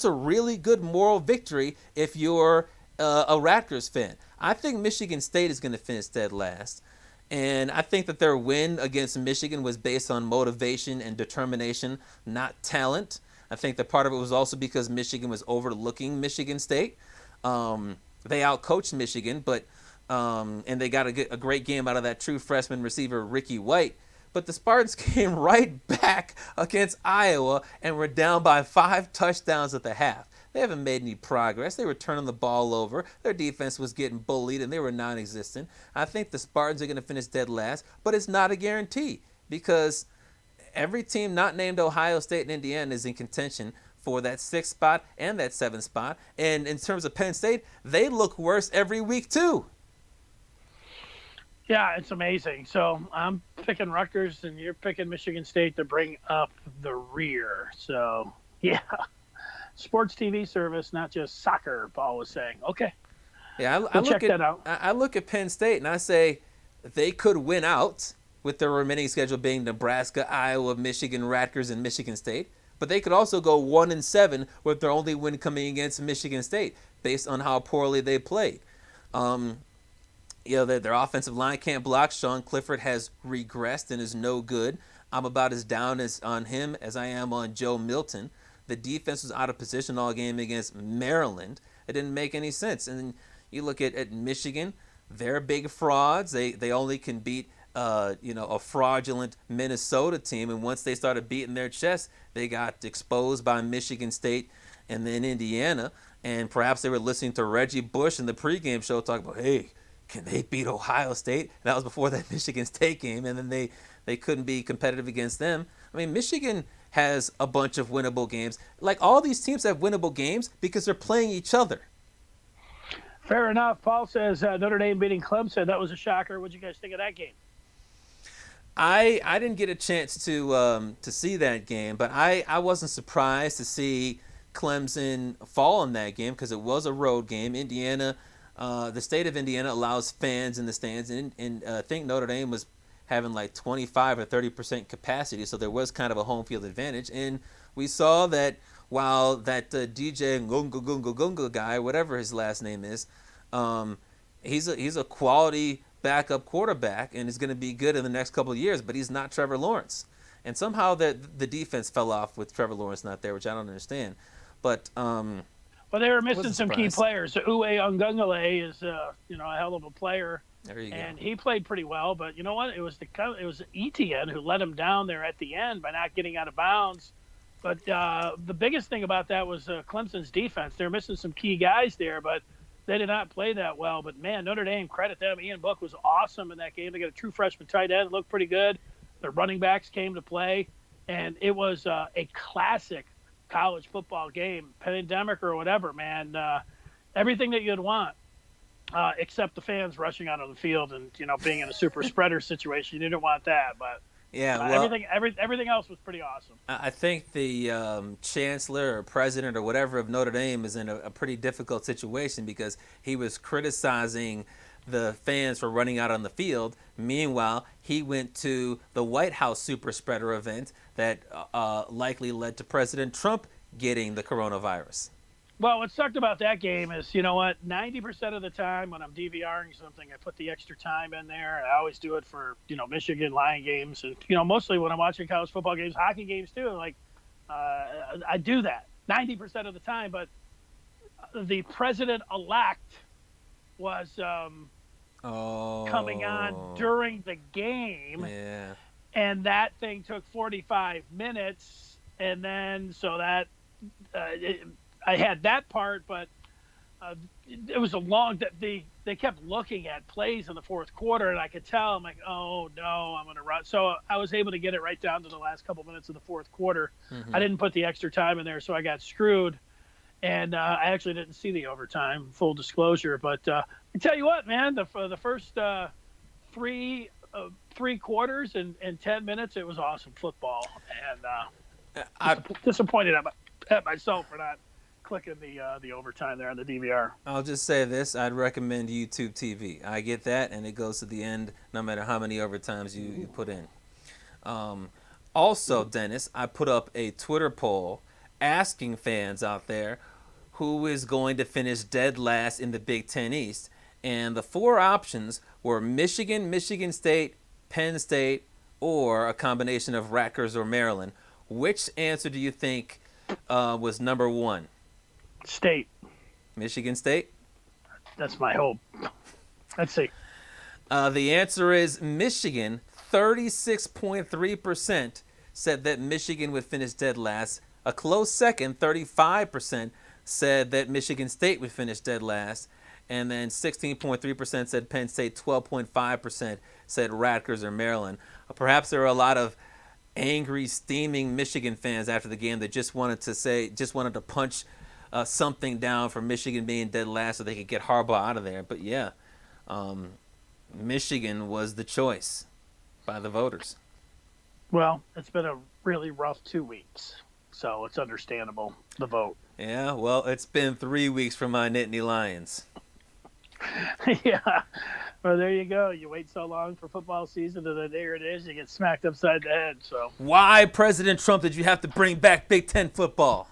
a really good moral victory if you're a Rutgers fan. I think Michigan State is going to finish dead last, and I think that their win against Michigan was based on motivation and determination, not talent. I think that part of it was also because Michigan was overlooking Michigan State. They outcoached Michigan, but and they got a great game out of that true freshman receiver Ricky White. But the Spartans came right back against Iowa and were down by 5 touchdowns at the half. They haven't made any progress. They were turning the ball over. Their defense was getting bullied, and they were non-existent. I think the Spartans are going to finish dead last, but it's not a guarantee because every team not named Ohio State and Indiana is in contention for that 6th spot and that 7th spot. And in terms of Penn State, they look worse every week too. Yeah, it's amazing. So I'm picking Rutgers, and you're picking Michigan State to bring up the rear. So, yeah. Sports TV service, not just soccer, Paul was saying. Okay. Yeah, check that out. I look at Penn State, and I say they could win out with their remaining schedule being Nebraska, Iowa, Michigan, Rutgers, and Michigan State. But they could also go 1-7 with their only win coming against Michigan State based on how poorly they played. Their offensive line can't block. Sean Clifford has regressed and is no good. I'm about as down on him as I am on Joe Milton. The defense was out of position all game against Maryland. It didn't make any sense. And then you look at Michigan, they're big frauds. They only can beat a fraudulent Minnesota team. And once they started beating their chest, they got exposed by Michigan State and then Indiana. And perhaps they were listening to Reggie Bush in the pregame show talking about, hey, can they beat Ohio State? And that was before that Michigan State game. And then they couldn't be competitive against them. I mean, Michigan has a bunch of winnable games. Like, all these teams have winnable games because they're playing each other. Fair enough. Paul says Notre Dame beating Clemson. That was a shocker. What did you guys think of that game? I didn't get a chance to see that game, but I wasn't surprised to see Clemson fall in that game because it was a road game. Indiana, the state of Indiana allows fans in the stands, and I think Notre Dame was having like 25 or 30% capacity, so there was kind of a home field advantage. And we saw that while that DJ Ngunga guy, whatever his last name is, he's a quality backup quarterback and is going to be good in the next couple of years, but he's not Trevor Lawrence. And somehow the defense fell off with Trevor Lawrence not there, which I don't understand. But well, they were missing some key players. So Uwe Ungungale is a hell of a player. There you go. And he played pretty well, but you know what? It was Etienne who let him down there at the end by not getting out of bounds. But the biggest thing about that was Clemson's defense. They're missing some key guys there, but they did not play that well. But, man, Notre Dame, credit them. Ian Book was awesome in that game. They got a true freshman tight end. It looked pretty good. Their running backs came to play. And it was a classic college football game, pandemic or whatever, man. Everything that you'd want. Except the fans rushing out on the field and being in a super spreader situation. You didn't want that, but everything else was pretty awesome. I think the chancellor or president or whatever of Notre Dame is in a pretty difficult situation because he was criticizing the fans for running out on the field. Meanwhile, he went to the White House super spreader event that likely led to President Trump getting the coronavirus. Well, what sucked about that game is, 90% of the time when I'm DVRing something, I put the extra time in there. I always do it for, Michigan Lion games. And, mostly when I'm watching college football games, hockey games too. I do that 90% of the time. But the president-elect was coming on during the game. Yeah. And that thing took 45 minutes. And then so that I had that part, but it was a long. They kept looking at plays in the fourth quarter, and I could tell. I'm like, oh no, I'm going to run. So I was able to get it right down to the last couple minutes of the fourth quarter. Mm-hmm. I didn't put the extra time in there, so I got screwed. And I actually didn't see the overtime. Full disclosure, but I tell you what, man, the first three quarters and 10 minutes, it was awesome football, and I'm disappointed at myself for not clicking the overtime there on the DVR. I'll just say this. I'd recommend YouTube TV. I get that, and it goes to the end no matter how many overtimes you put in. Also, Dennis, I put up a Twitter poll asking fans out there who is going to finish dead last in the Big Ten East. And the four options were Michigan, Michigan State, Penn State, or a combination of Rutgers or Maryland. Which answer do you think was number one? State. Michigan State? That's my hope. Let's see. The answer is Michigan. 36.3% said that Michigan would finish dead last. A close second, 35%, said that Michigan State would finish dead last. And then 16.3% said Penn State, 12.5% said Rutgers or Maryland. Perhaps there are a lot of angry, steaming Michigan fans after the game that just wanted to punch something down for Michigan being dead last so they could get Harbaugh out of there. But yeah, Michigan was the choice by the voters. Well, it's been a really rough 2 weeks, so it's understandable, the vote. Yeah, well, it's been 3 weeks for my Nittany Lions. Yeah, well, there you go. You wait so long for football season, and then there it is. You get smacked upside the head. So why, President Trump, did you have to bring back Big Ten football?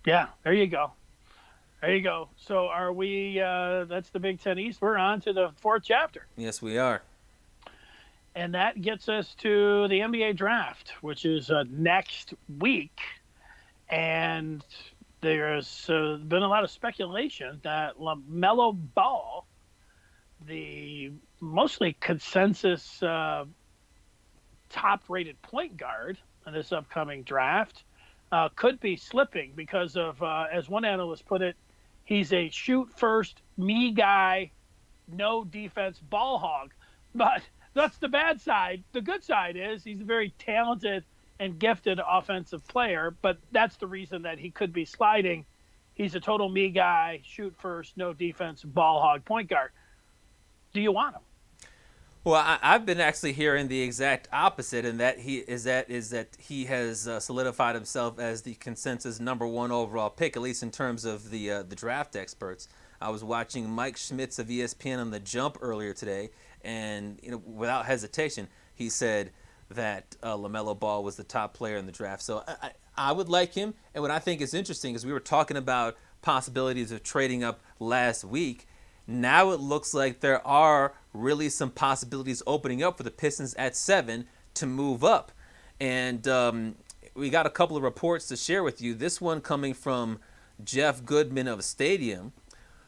Yeah, there you go. There you go. So are we that's the Big Ten East. We're on to the fourth chapter. Yes, we are. And that gets us to the NBA draft, which is next week. And there's been a lot of speculation that LaMelo Ball, the mostly consensus top-rated point guard in this upcoming draft, could be slipping because of, as one analyst put it, he's a shoot-first, me guy, no defense ball hog. But that's the bad side. The good side is he's a very talented and gifted offensive player, but that's the reason that he could be sliding. He's a total me guy, shoot first, no defense, ball hog point guard. Do you want him? Well, I've been actually hearing the exact opposite, and that he has solidified himself as the consensus number one overall pick, at least in terms of the draft experts. I was watching Mike Schmitz of ESPN on The Jump earlier today, and without hesitation, he said that LaMelo Ball was the top player in the draft. So I would like him, and what I think is interesting is we were talking about possibilities of trading up last week, Now it looks like there are really some possibilities opening up for the Pistons at 7 to move up. And we got a couple of reports to share with you. This one coming from Jeff Goodman of Stadium,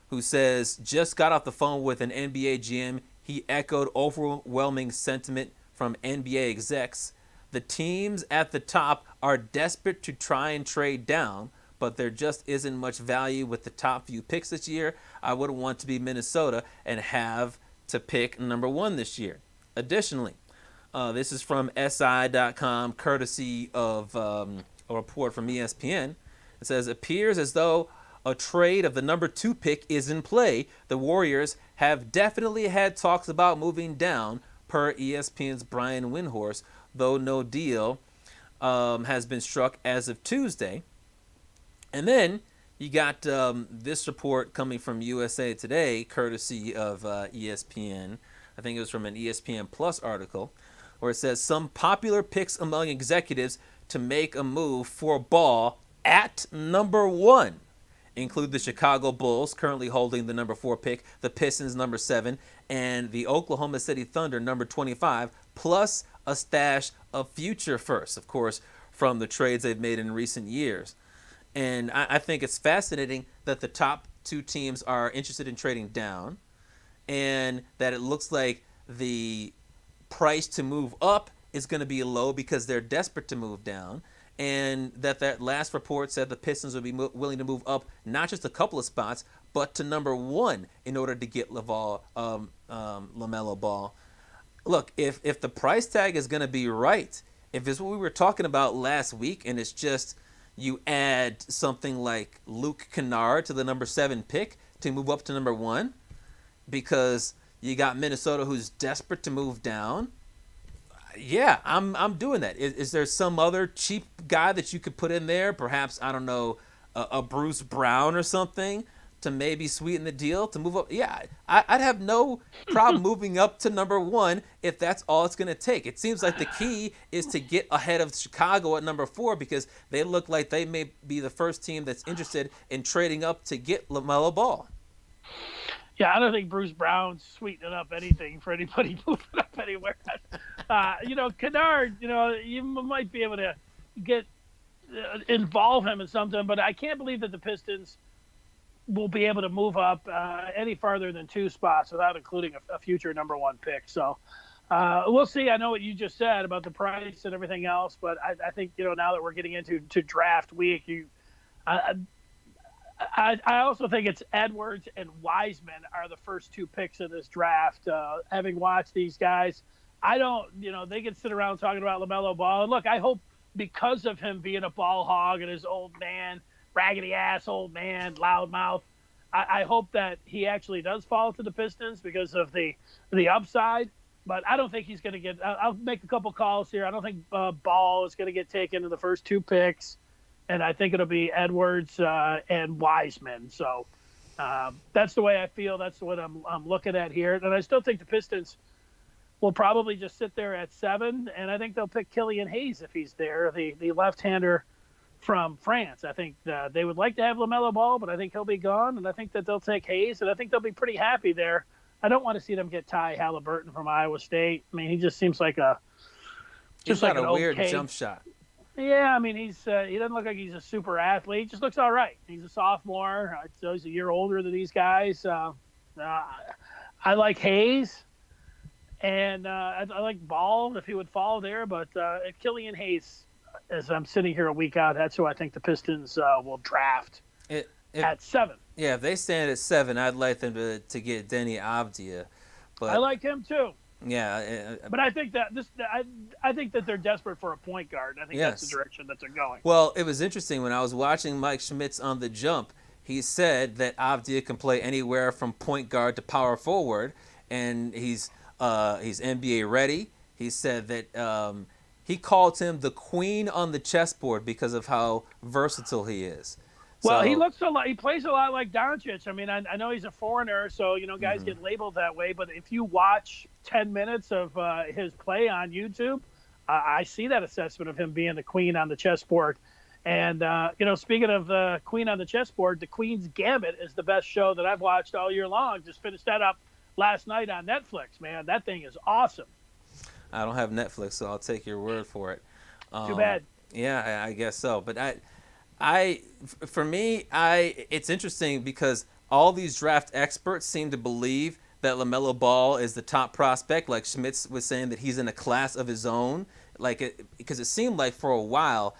who says, just got off the phone with an NBA GM. He echoed overwhelming sentiment from NBA execs. The teams at the top are desperate to try and trade down, but there just isn't much value with the top few picks this year. I wouldn't want to be Minnesota and have to pick number 1 this year. Additionally, this is from SI.com, courtesy of a report from ESPN. It says, appears as though a trade of the number 2 pick is in play. The Warriors have definitely had talks about moving down, per ESPN's Brian Windhorst, though no deal has been struck as of Tuesday. And then you got this report coming from USA Today, courtesy of ESPN. I think it was from an ESPN Plus article, where it says some popular picks among executives to make a move for Ball at number 1 include the Chicago Bulls, currently holding the number 4 pick, the Pistons number 7, and the Oklahoma City Thunder number 25, plus a stash of future firsts, of course, from the trades they've made in recent years. And I think it's fascinating that the top 2 teams are interested in trading down, and that it looks like the price to move up is going to be low because they're desperate to move down, and that last report said the Pistons would be willing to move up not just a couple of spots, but to number 1 in order to get LaMelo Ball. Look, if the price tag is going to be right, if it's what we were talking about last week, and it's just you add something like Luke Kennard to the number 7 pick to move up to number 1, because you got Minnesota who's desperate to move down. Yeah, I'm doing that. Is there some other cheap guy that you could put in there? Perhaps, I don't know, a Bruce Brown or something to maybe sweeten the deal to move up? Yeah, I'd have no problem moving up to number 1 if that's all it's going to take. It seems like the key is to get ahead of Chicago at number 4, because they look like they may be the first team that's interested in trading up to get LaMelo Ball. Yeah, I don't think Bruce Brown's sweetening up anything for anybody moving up anywhere. Kennard, you might be able to involve him in something, but I can't believe that the Pistons will be able to move up any farther than 2 spots without including a future number 1 pick. So we'll see. I know what you just said about the price and everything else, but I think, now that we're getting into draft week, I also think it's Edwards and Wiseman are the first 2 picks of this draft. Having watched these guys, they can sit around talking about LaMelo Ball. And look, I hope because of him being a ball hog and his old man, raggedy ass old man, loudmouth, I hope that he actually does fall to the Pistons because of the upside. But I don't think he's going to get – I'll make a couple calls here. I don't think Ball is going to get taken in the first 2 picks. And I think it'll be Edwards and Wiseman. So that's the way I feel. That's what I'm looking at here. And I still think the Pistons will probably just sit there at 7. And I think they'll pick Killian Hayes if he's there, the left-hander from France. I think they would like to have LaMelo Ball, but I think he'll be gone. And I think that they'll take Hayes, and I think they'll be pretty happy there. I don't want to see them get Ty Halliburton from Iowa State. I mean, he just seems like a weird jump shot. Yeah, I mean, he doesn't look like he's a super athlete. He just looks all right. He's a sophomore, so he's a year older than these guys. I like Hayes, and I like Ball if he would fall there. But Killian Hayes, as I'm sitting here a week out, that's who I think the Pistons will draft at 7. Yeah, if they stand at 7, I'd like them to get Denny Avdia. But I like him too. Yeah, but I think that I think that they're desperate for a point guard. I think that's the direction that they're going. Well, it was interesting when I was watching Mike Schmitz on The Jump. He said that Avdia can play anywhere from point guard to power forward, and he's NBA ready. He said that he called him the queen on the chessboard because of how versatile he is. Well, he looks a lot. He plays a lot like Doncic. I mean, I know he's a foreigner, so guys get labeled that way. But if you watch 10 minutes of his play on YouTube, I see that assessment of him being the queen on the chessboard. And, speaking of the Queen on the chessboard, the Queen's Gambit is the best show that I've watched all year long. Just finished that up last night on Netflix, man. That thing is awesome. I don't have Netflix, so I'll take your word for it. Too bad. Yeah, I guess so. But for me, it's interesting because all these draft experts seem to believe that LaMelo Ball is the top prospect. Like Schmitz was saying that he's in a class of his own. Because it seemed like for a while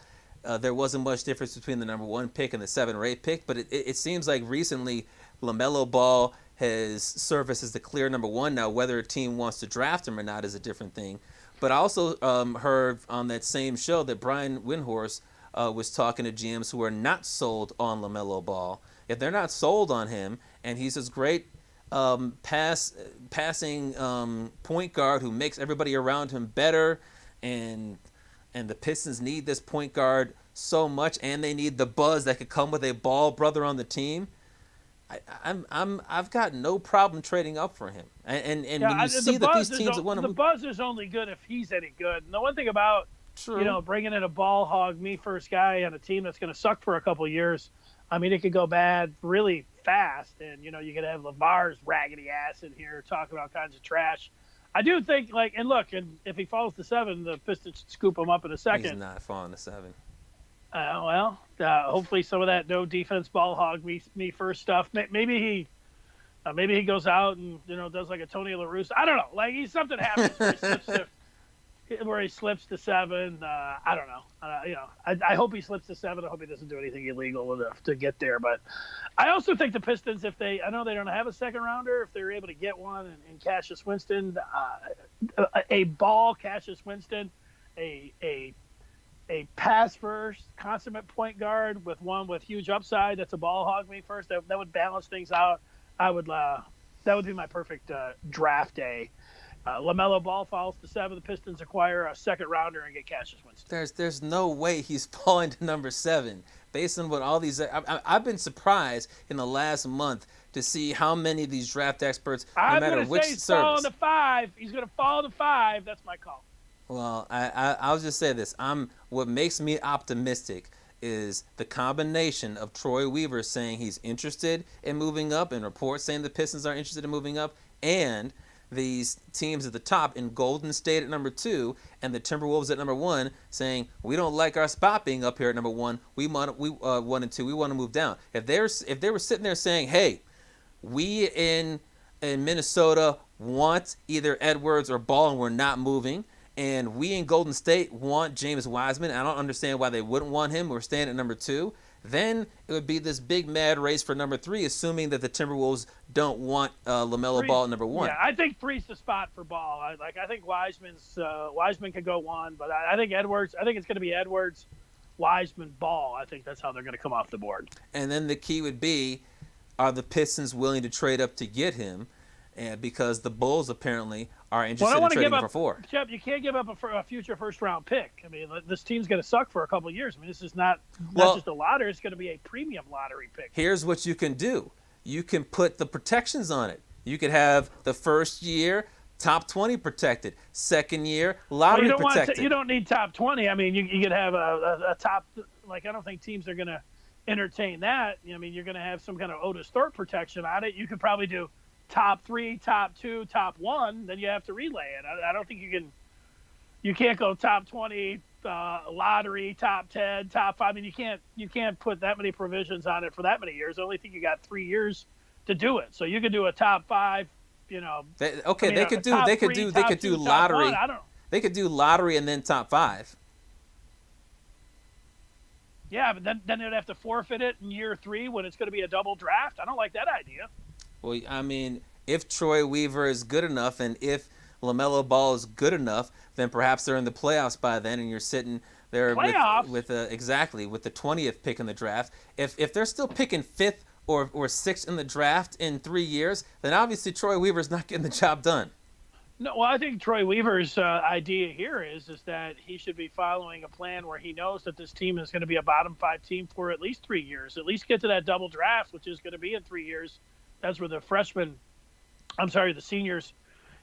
there wasn't much difference between the number 1 pick and the 7 or 8 pick. But it seems like recently LaMelo Ball has surfaced as the clear number 1. Now, whether a team wants to draft him or not is a different thing. But I also heard on that same show that Brian Windhorst was talking to GMs who are not sold on LaMelo Ball. If they're not sold on him, and he's this great passing point guard who makes everybody around him better, and the Pistons need this point guard so much, and they need the buzz that could come with a Ball brother on the team. I've got no problem trading up for him. And when you see that these teams that want to, the buzz is only good if he's any good. And the one thing about bringing in a ball hog, me first guy on a team that's going to suck for a couple of years, I mean, it could go bad really fast. And you could have LeVar's raggedy ass in here talking all kinds of trash. I do think and if he falls to 7, the Pistons should scoop him up in a second. He's not falling to 7. Hopefully some of that no defense ball hog me first stuff. Maybe he goes out and does like a Tony La Russa. I don't know. Like something happens where he slips to 7. I don't know. I hope he slips to 7. I hope he doesn't do anything illegal enough to get there. But I also think the Pistons, I know they don't have a second rounder, if they're able to get one and Cassius Winston, a ball Cassius Winston, a pass first, consummate point guard with one with huge upside. That's a ball hog me first. That would balance things out. That would be my perfect draft day. LaMelo Ball falls to 7. The Pistons acquire a second rounder and get Cassius Winston. There's no way he's falling to number 7 based on what all these. I've been surprised in the last month to see how many of these draft experts, no matter which he's service. Falling to 5. He's going to fall to 5. That's my call. Well, I'll just say this. What makes me optimistic is the combination of Troy Weaver saying he's interested in moving up and reports saying the Pistons are interested in moving up, and these teams at the top in Golden State at number 2 and the Timberwolves at number 1 saying we don't like our spot being up here at number 1. We 1 and 2. We want to move down. If they were sitting there saying, hey, we in Minnesota want either Edwards or Ball and we're not moving, and we in Golden State want James Wiseman, I don't understand why they wouldn't want him. We're staying at number 2. Then it would be this big mad race for number 3, assuming that the Timberwolves don't want LaMelo Ball at number 1. Yeah, I think 3's the spot for Ball. I think Wiseman could go 1, but I think Edwards. I think it's going to be Edwards, Wiseman, Ball. I think that's how they're going to come off the board. And then the key would be, are the Pistons willing to trade up to get him? And because the Bulls apparently are interested in trading for 4. Chip, you can't give up a future first-round pick. I mean, this team's going to suck for a couple of years. I mean, this is not just a lottery. It's going to be a premium lottery pick. Here's what you can do. You can put the protections on it. You could have the first year top 20 protected, second year lottery protected. You don't need top 20. I mean, you could have a top – I don't think teams are going to entertain that. I mean, you're going to have some kind of Otis Thorpe protection on it. You could probably do – top 3, top 2, top 1, then you have to relay it. I don't think you can't go top 20, lottery, top 10, top 5. I mean, you can't put that many provisions on it for that many years. I only think you got 3 years to do it. So you could do a top 5, They could do lottery. I don't know. They could do lottery and then top 5. Yeah, but then they'd have to forfeit it in year 3 when it's going to be a double draft. I don't like that idea. Well, I mean, if Troy Weaver is good enough and if LaMelo Ball is good enough, then perhaps they're in the playoffs by then and you're sitting there with the 20th pick in the draft. If they're still picking 5th or 6th in the draft in 3 years, then obviously Troy Weaver's not getting the job done. No, well, I think Troy Weaver's idea here is that he should be following a plan where he knows that this team is going to be a bottom 5 team for at least 3 years, at least get to that double draft, which is going to be in 3 years. That's where the seniors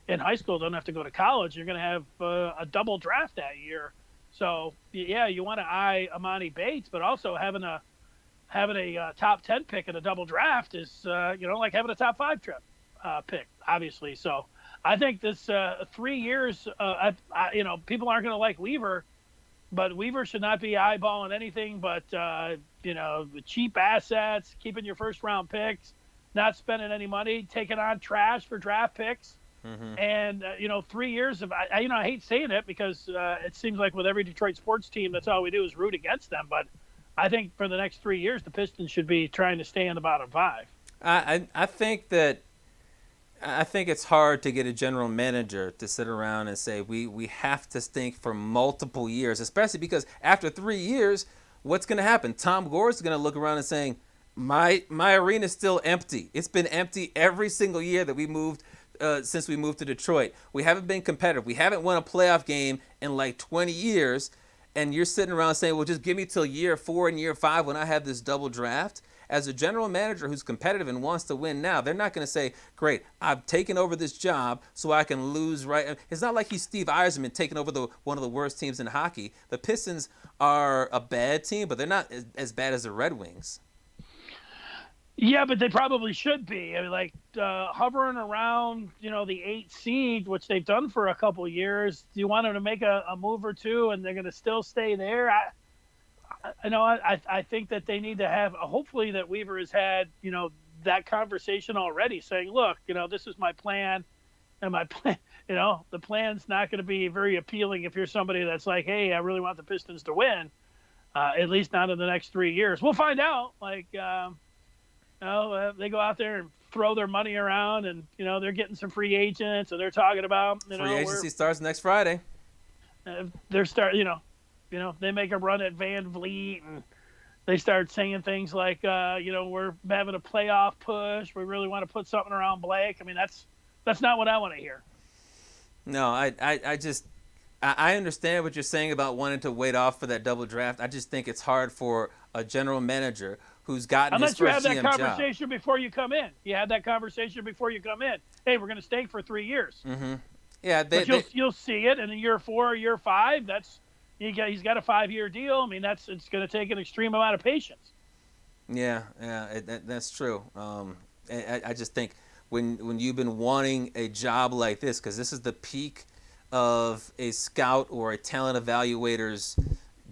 in high school don't have to go to college. You're going to have a double draft that year. So yeah, you want to eye Amani Bates, but also having a top 10 pick in a double draft is like having a top 5 pick, obviously. So I think this 3 years, people aren't going to like Weaver, but Weaver should not be eyeballing anything but cheap assets, keeping your first round picks, not spending any money, taking on trash for draft picks. Mm-hmm. And 3 years of I hate saying it because it seems like with every Detroit sports team, that's all we do is root against them. But I think for the next 3 years, the Pistons should be trying to stay in the bottom 5. I think it's hard to get a general manager to sit around and say we have to stink for multiple years, especially because after 3 years, what's going to happen? Tom Gore's going to look around and saying, my arena's still empty. It's been empty every single year that we moved. Since we moved to Detroit, we haven't been competitive. We haven't won a playoff game in like 20 years, and you're sitting around saying, well, just give me till year 4 and year 5 when I have this double draft. As a general manager who's competitive and wants to win now, they're not going to say, great, I've taken over this job so I can lose right. It's not like he's Steve Yzerman taking over one of the worst teams in hockey. The Pistons are a bad team, but they're not as bad as the Red Wings. Yeah, but they probably should be. I mean, hovering around, the 8th seed, which they've done for a couple of years. Do you want them to make a move or two, and they're going to still stay there? I think that they need to have. Hopefully, that Weaver has had, that conversation already, saying, look, this is my plan, and my plan, the plan's not going to be very appealing if you're somebody that's like, hey, I really want the Pistons to win, at least not in the next 3 years. We'll find out. They go out there and throw their money around, and they're getting some free agents, and they're talking about free agency starts next Friday. They make a run at Van Vliet, and they start saying things like, we're having a playoff push. We really want to put something around Blake. I mean, that's not what I want to hear. No, I understand what you're saying about wanting to wait off for that double draft. I just think it's hard for a general manager who's gotten his first GM job. Unless you have that conversation before you come in. You had that conversation before you come in. Hey, we're going to stay for 3 years. Mm-hmm. Yeah, you'll see it, and in year 4 or year 5, he's got a 5-year deal. I mean, it's going to take an extreme amount of patience. Yeah, that's true. I just think when you've been wanting a job like this, because this is the peak of a scout or a talent evaluator's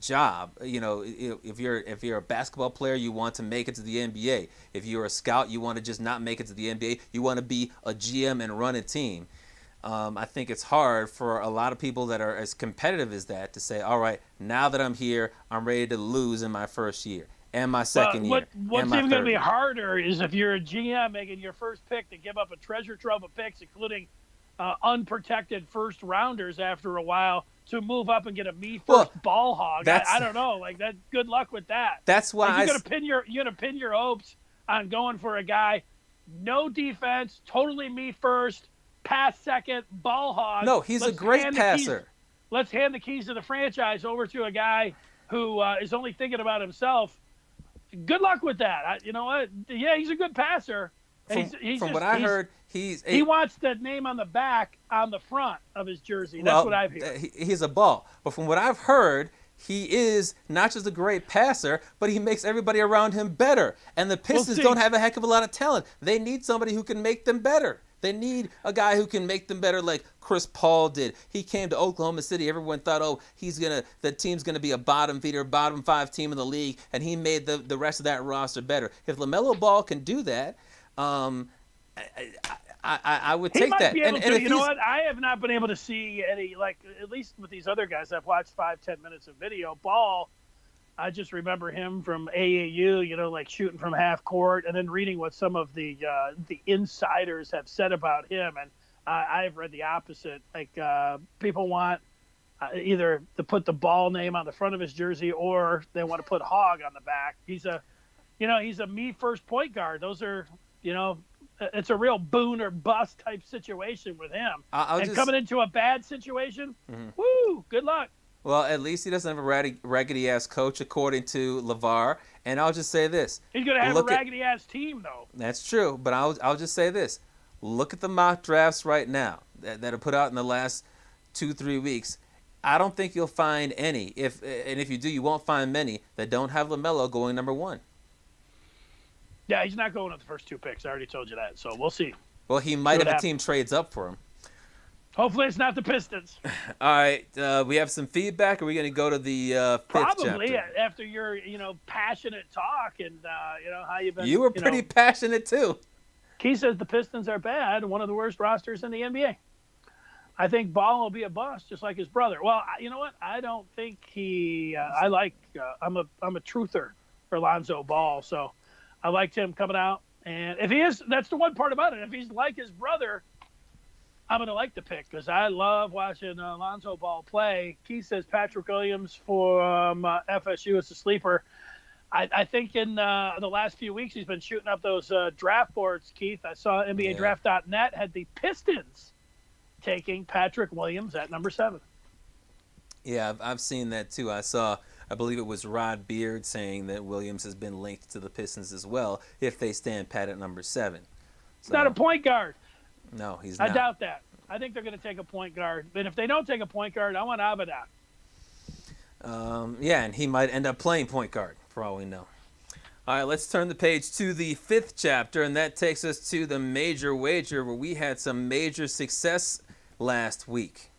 job. If you're a basketball player, you want to make it to the NBA. If you're a scout, you want to just not make it to the NBA. You want to be a GM and run a team. I think it's hard for a lot of people that are as competitive as that to say, all right, now that I'm here, I'm ready to lose in my first year and my second year. What's even going to be harder is if you're a GM making your first pick to give up a treasure trove of picks, including unprotected first rounders after a while, to move up and get a first ball hog. I don't know. That. Good luck with that. That's why you're gonna pin your hopes on going for a guy, no defense, totally me first, pass second, ball hog. No, he's a great passer. Let's hand the keys to the franchise over to a guy who is only thinking about himself. Good luck with that. You know what? Yeah, he's a good passer. From what I heard, he wants the name on the back on the front of his jersey. That's what I've heard. He's a ball. But from what I've heard, he is not just a great passer, but he makes everybody around him better. And the Pistons don't have a heck of a lot of talent. They need somebody who can make them better. They need a guy who can make them better like Chris Paul did. He came to Oklahoma City. Everyone thought, the team's going to be a bottom feeder, bottom 5 team in the league, and he made the rest of that roster better. If LaMelo Ball can do that, I would take that. You know what? I have not been able to see any, at least with these other guys. I've watched 5-10 minutes of video. Ball, I just remember him from AAU, shooting from half court, and then reading what some of the insiders have said about him. And I've read the opposite. People want either to put the Ball name on the front of his jersey, or they want to put Hog on the back. He's a me first point guard. Those are, it's a real boon or bust type situation with him. Coming into a bad situation, woo, good luck. Well, at least he doesn't have a raggedy-ass coach, according to LeVar. And I'll just say this. He's going to have a raggedy-ass team, though. That's true. But I'll just say this. Look at the mock drafts right now that are put out in the last 2-3 weeks. I don't think you'll find any. If you do, you won't find many that don't have LaMelo going number 1. Yeah, he's not going with the first 2 picks. I already told you that. So we'll see. Well, he might have a team trades up for him. Hopefully it's not the Pistons. All right, we have some feedback. Are we going to go to the fifth Probably chapter? After your passionate talk and how you've been. You were pretty passionate too. Key says the Pistons are bad, one of the worst rosters in the NBA. I think Ball will be a bust, just like his brother. Well, you know what? I don't think he. I'm a truther for Lonzo Ball, so I liked him coming out. And if he is, that's the one part about it. If he's like his brother, I'm going to like the pick because I love watching Lonzo Ball play. Keith says Patrick Williams from FSU is a sleeper. I think in the last few weeks he's been shooting up those draft boards, Keith. I saw NBADraft.net had the Pistons taking Patrick Williams at number 7. Yeah, I've seen that too. I believe it was Rod Beard saying that Williams has been linked to the Pistons as well if they stand pat at number 7. He's not a point guard. No, he's not. I doubt that. I think they're going to take a point guard. And if they don't take a point guard, I want Abadan. Yeah, and he might end up playing point guard, for all we know. All right, let's turn the page to the 5th chapter, and that takes us to the major wager where we had some major success last week.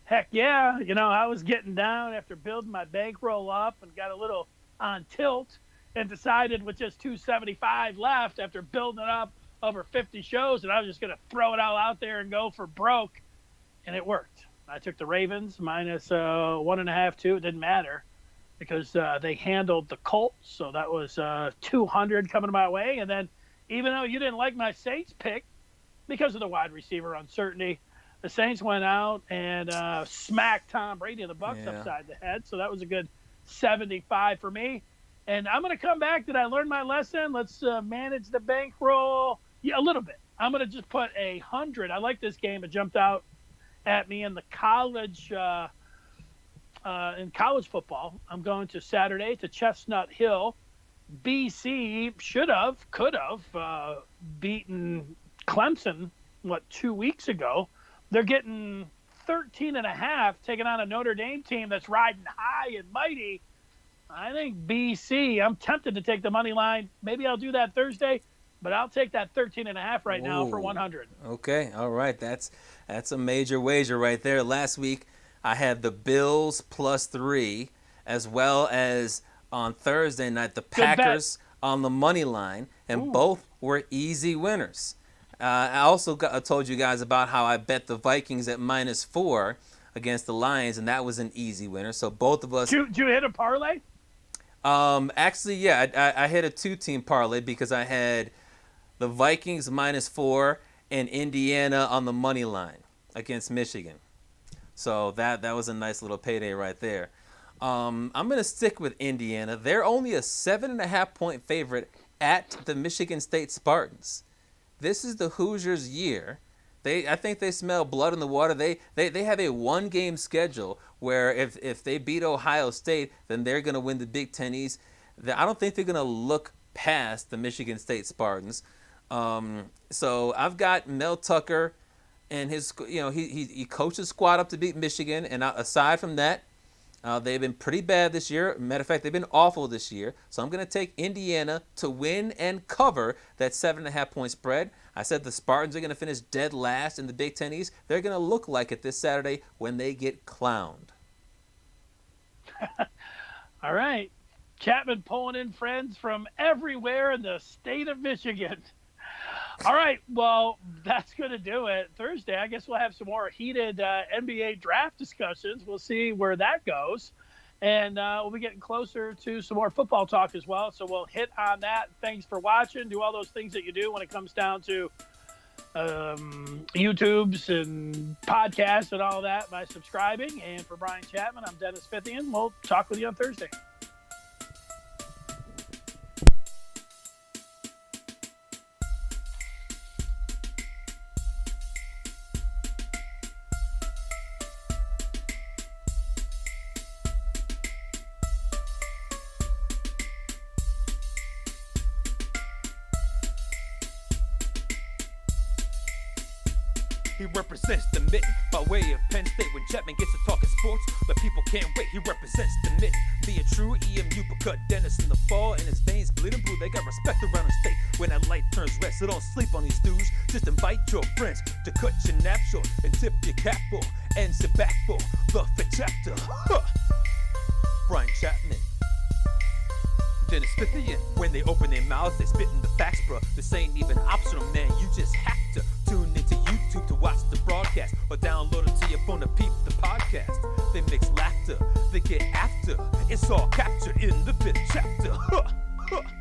Heck yeah. I was getting down after building my bankroll up and got a little on tilt and decided with just $275 left after building it up over 50 shows that I was just going to throw it all out there and go for broke. And it worked. I took the Ravens minus 1.5, 2. It didn't matter because they handled the Colts. So that was 200 coming my way. And then even though you didn't like my Saints pick because of the wide receiver uncertainty, the Saints went out and smacked Tom Brady and the Bucs upside the head. So that was a good 75 for me. And I'm going to come back. Did I learn my lesson? Let's manage the bankroll. Yeah, a little bit. I'm going to just put 100. I like this game. It jumped out at me in the college in college football. I'm going to Saturday to Chestnut Hill. BC could have beaten Clemson, 2 weeks ago. They're getting 13.5, taking on a Notre Dame team that's riding high and mighty. I think BC, I'm tempted to take the money line. Maybe I'll do that Thursday, but I'll take that 13.5 right now for 100. Okay, all right. That's a major wager right there. Last week, I had the Bills +3, as well as on Thursday night, the Packers on the money line, and both were easy winners. I also told you guys about how I bet the Vikings at -4 against the Lions, and that was an easy winner. So both of us. Did you hit a parlay? Actually, yeah, I hit a 2-team parlay because I had the Vikings -4 and Indiana on the money line against Michigan. So that was a nice little payday right there. I'm going to stick with Indiana. They're only a 7.5-point favorite at the Michigan State Spartans. This is the Hoosiers' year. I think they smell blood in the water. They have a 1-game schedule where if they beat Ohio State, then they're going to win the Big Ten East. I don't think they're going to look past the Michigan State Spartans. So I've got Mel Tucker and his, he coached his squad up to beat Michigan. And aside from that, they've been pretty bad this year. Matter of fact, they've been awful this year. So I'm going to take Indiana to win and cover that 7.5-point spread. I said the Spartans are going to finish dead last in the Big Ten East. They're going to look like it this Saturday when they get clowned. All right. Chapman pulling in friends from everywhere in the state of Michigan. All right. Well, that's going to do it. Thursday, I guess we'll have some more heated NBA draft discussions. We'll see where that goes. And we'll be getting closer to some more football talk as well. So we'll hit on that. Thanks for watching. Do all those things that you do when it comes down to YouTubes and podcasts and all that by subscribing. And for Brian Chapman, I'm Dennis Fithian. We'll talk with you on Thursday. He represents the mitten by way of Penn State. When Chapman gets to talking sports, the people can't wait. He represents the mitten. Be a true EMU, but cut Dennis in the fall, and his veins bleeding blue. They got respect around the state when that light turns red. So don't sleep on these dudes. Just invite your friends to cut your nap short and tip your cap for and sit back for the Fith chapter. Brian Chapman. Dennis Fithian. When they open their mouths, they spitting the facts, bro. This ain't even optional, man. You just have to tune into YouTube to watch the broadcast or download it to your phone to peep the podcast. They mix laughter, they get after. It's all captured in the Fith chapter.